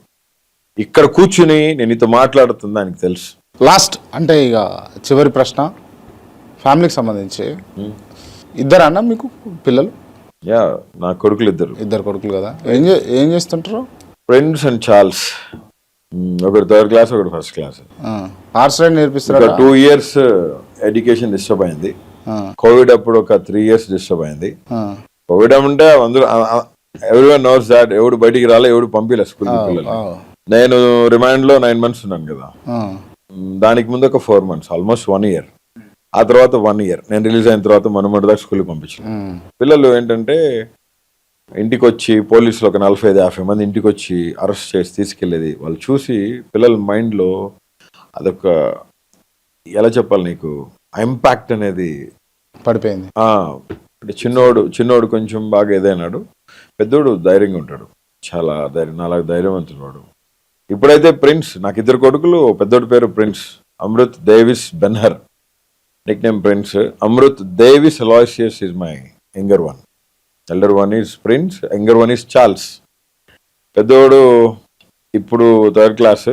ఇక్కడ కూర్చుని నేను ఇతో మాట్లాడుతుంది ఆయనకు తెలుసు. లాస్ట్ అంటే ఇక చివరి ప్రశ్న, ఫ్యామిలీకి సంబంధించి. ఇద్దరు అన్న మీకు పిల్లలు? నా కొడుకులు ఇద్దరు కొడుకులు కదా. ఏం చేస్తుంటారు? Friends and Charles. ఒకటి 3rd class, ఒకటి 1st class. హార్స్ రైడ్ నేర్పిస్తారు. 2 years ఎడ్యుకేషన్ డిస్టర్బ్ అయింది. కోవిడ్ అప్పుడు ఒక 3 years డిస్టర్బ్ అయింది. కోవిడ్ అంటే అందరూ ఎవ్రీవన్ నోస్ దాట్, ఎవడు బయటికి రాలే, ఎవడు పంపిలే స్కూల్ పిల్లలు. నేను రిమాండ్ లో 9 months ఉన్నాను కదా. దానికి ముందు ఒక 4 months, ఆల్మోస్ట్ 1 year. ఆ తర్వాత 1 year నేను రిలీజ్ అయిన తర్వాత మనమటి దాకా స్కూల్కి పంపించాను. పిల్లలు ఏంటంటే ఇంటికి వచ్చి పోలీసులు ఒక 45-50 మంది ఇంటికి వచ్చి అరెస్ట్ చేసి తీసుకెళ్లేది వాళ్ళు చూసి పిల్లల మైండ్ లో అదొక, ఎలా చెప్పాలి నీకు, ఇంపాక్ట్ అనేది పడిపోయింది. చిన్నోడు కొంచెం బాగా ఏదైనాడు, పెద్దోడు ధైర్యంగా ఉంటాడు, చాలా నాలాగా ధైర్యవంతుడు వాడు. ఇప్పుడైతే ప్రిన్స్, నాకు 2 కొడుకులు. పెద్దోడి పేరు Prince Amrit Davis Benhur, nick name Prince. Amrit Davis Aloysius is my younger one. Elder one is Prince, younger one is Charles. పెద్దోడు ఇప్పుడు 3rd class,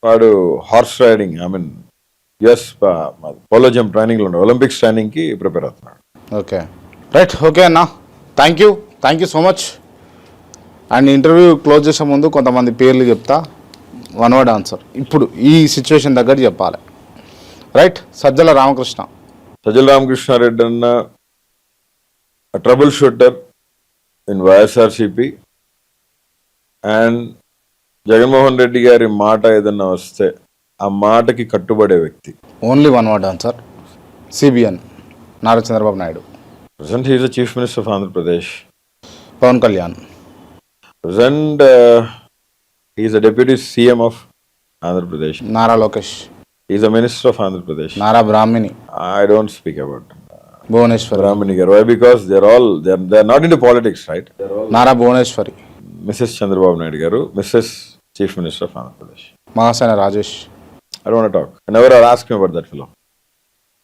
వాడు horse riding, I mean polo jump training లో ఉన్నాడు, ఒలింపిక్స్ ట్రైనింగ్ కి ప్రిపేర్ అవుతున్నాడు. Okay, right. ఓకే అన్న, thank you so much. And interview close చేసే ముందు కొంతమంది పేర్లు చెప్తా, 1 word ఆన్సర్. ఇప్పుడు ఈ సిచ్యువేషన్ దగ్గర చెప్పాలి. రైట్. సజ్జల రామకృష్ణారెడ్డి అన్న trouble shooter in YSRCP and Jaganmohan Reddy గారి మాట ఏదన్నా వస్తే ఆ మాటకి కట్టుబడే వ్యక్తి. Only one word answer, CBN, Nara Chandrababu Naidu. Present, he is the Chief Minister of Andhra Pradesh. Pawan Kalyan. Present, he is the Deputy CM of Andhra Pradesh. Nara Lokesh. He is the Minister of Andhra Pradesh. Nara Brahmani. I don't speak about Bhuvaneshwari. Brahmani garu. Why? Because they're not into politics, right? Nara Bhuvaneshwari. Mrs. Chandrababu Naidu garu, Mrs. Chief Minister of Andhra Pradesh. Mahasena Rajesh. I don't want to talk. Never ask me about that fellow.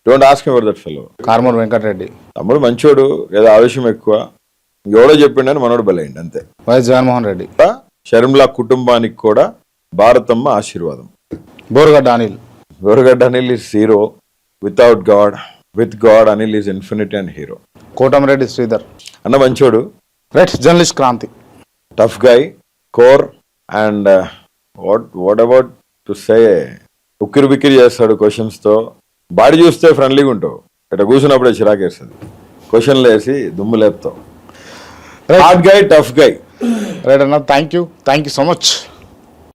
Don't ask me about that fellow. కార్మూర్ Venkatareddy. తమ్ముడు మంచోడు, ఏదో ఆవేశం ఎక్కువ, ఎవడో చెప్పిండని మనోడు బలైండి అంతే. వైఎస్ జగన్మోహన్ రెడ్డి. షర్మిలా కుటుంబానికి కూడా భారతమ్మ ఆశీర్వాదం. Borugadda Anil. Borugadda Anil is hero. Without God, with God Anil is infinity and hero. Kotamreddy Sridhar. అన్న మంచోడు. Right, journalist Kranti. Tough guy, core and what about to say, ఉక్కిరి బిక్కిరి చేస్తాడు క్వశ్చన్స్ తో. బాడీ చూస్తే ఫ్రెండ్లీగా ఉంటావు, ఇట్లా కూర్చున్నప్పుడే చిరాకేస్తుంది. క్వశ్చన్లు వేసి దుమ్ము లేపుతావు. హార్డ్ గై, టఫ్ గై. రైట్ అన్న, థ్యాంక్ యూ సో మచ్.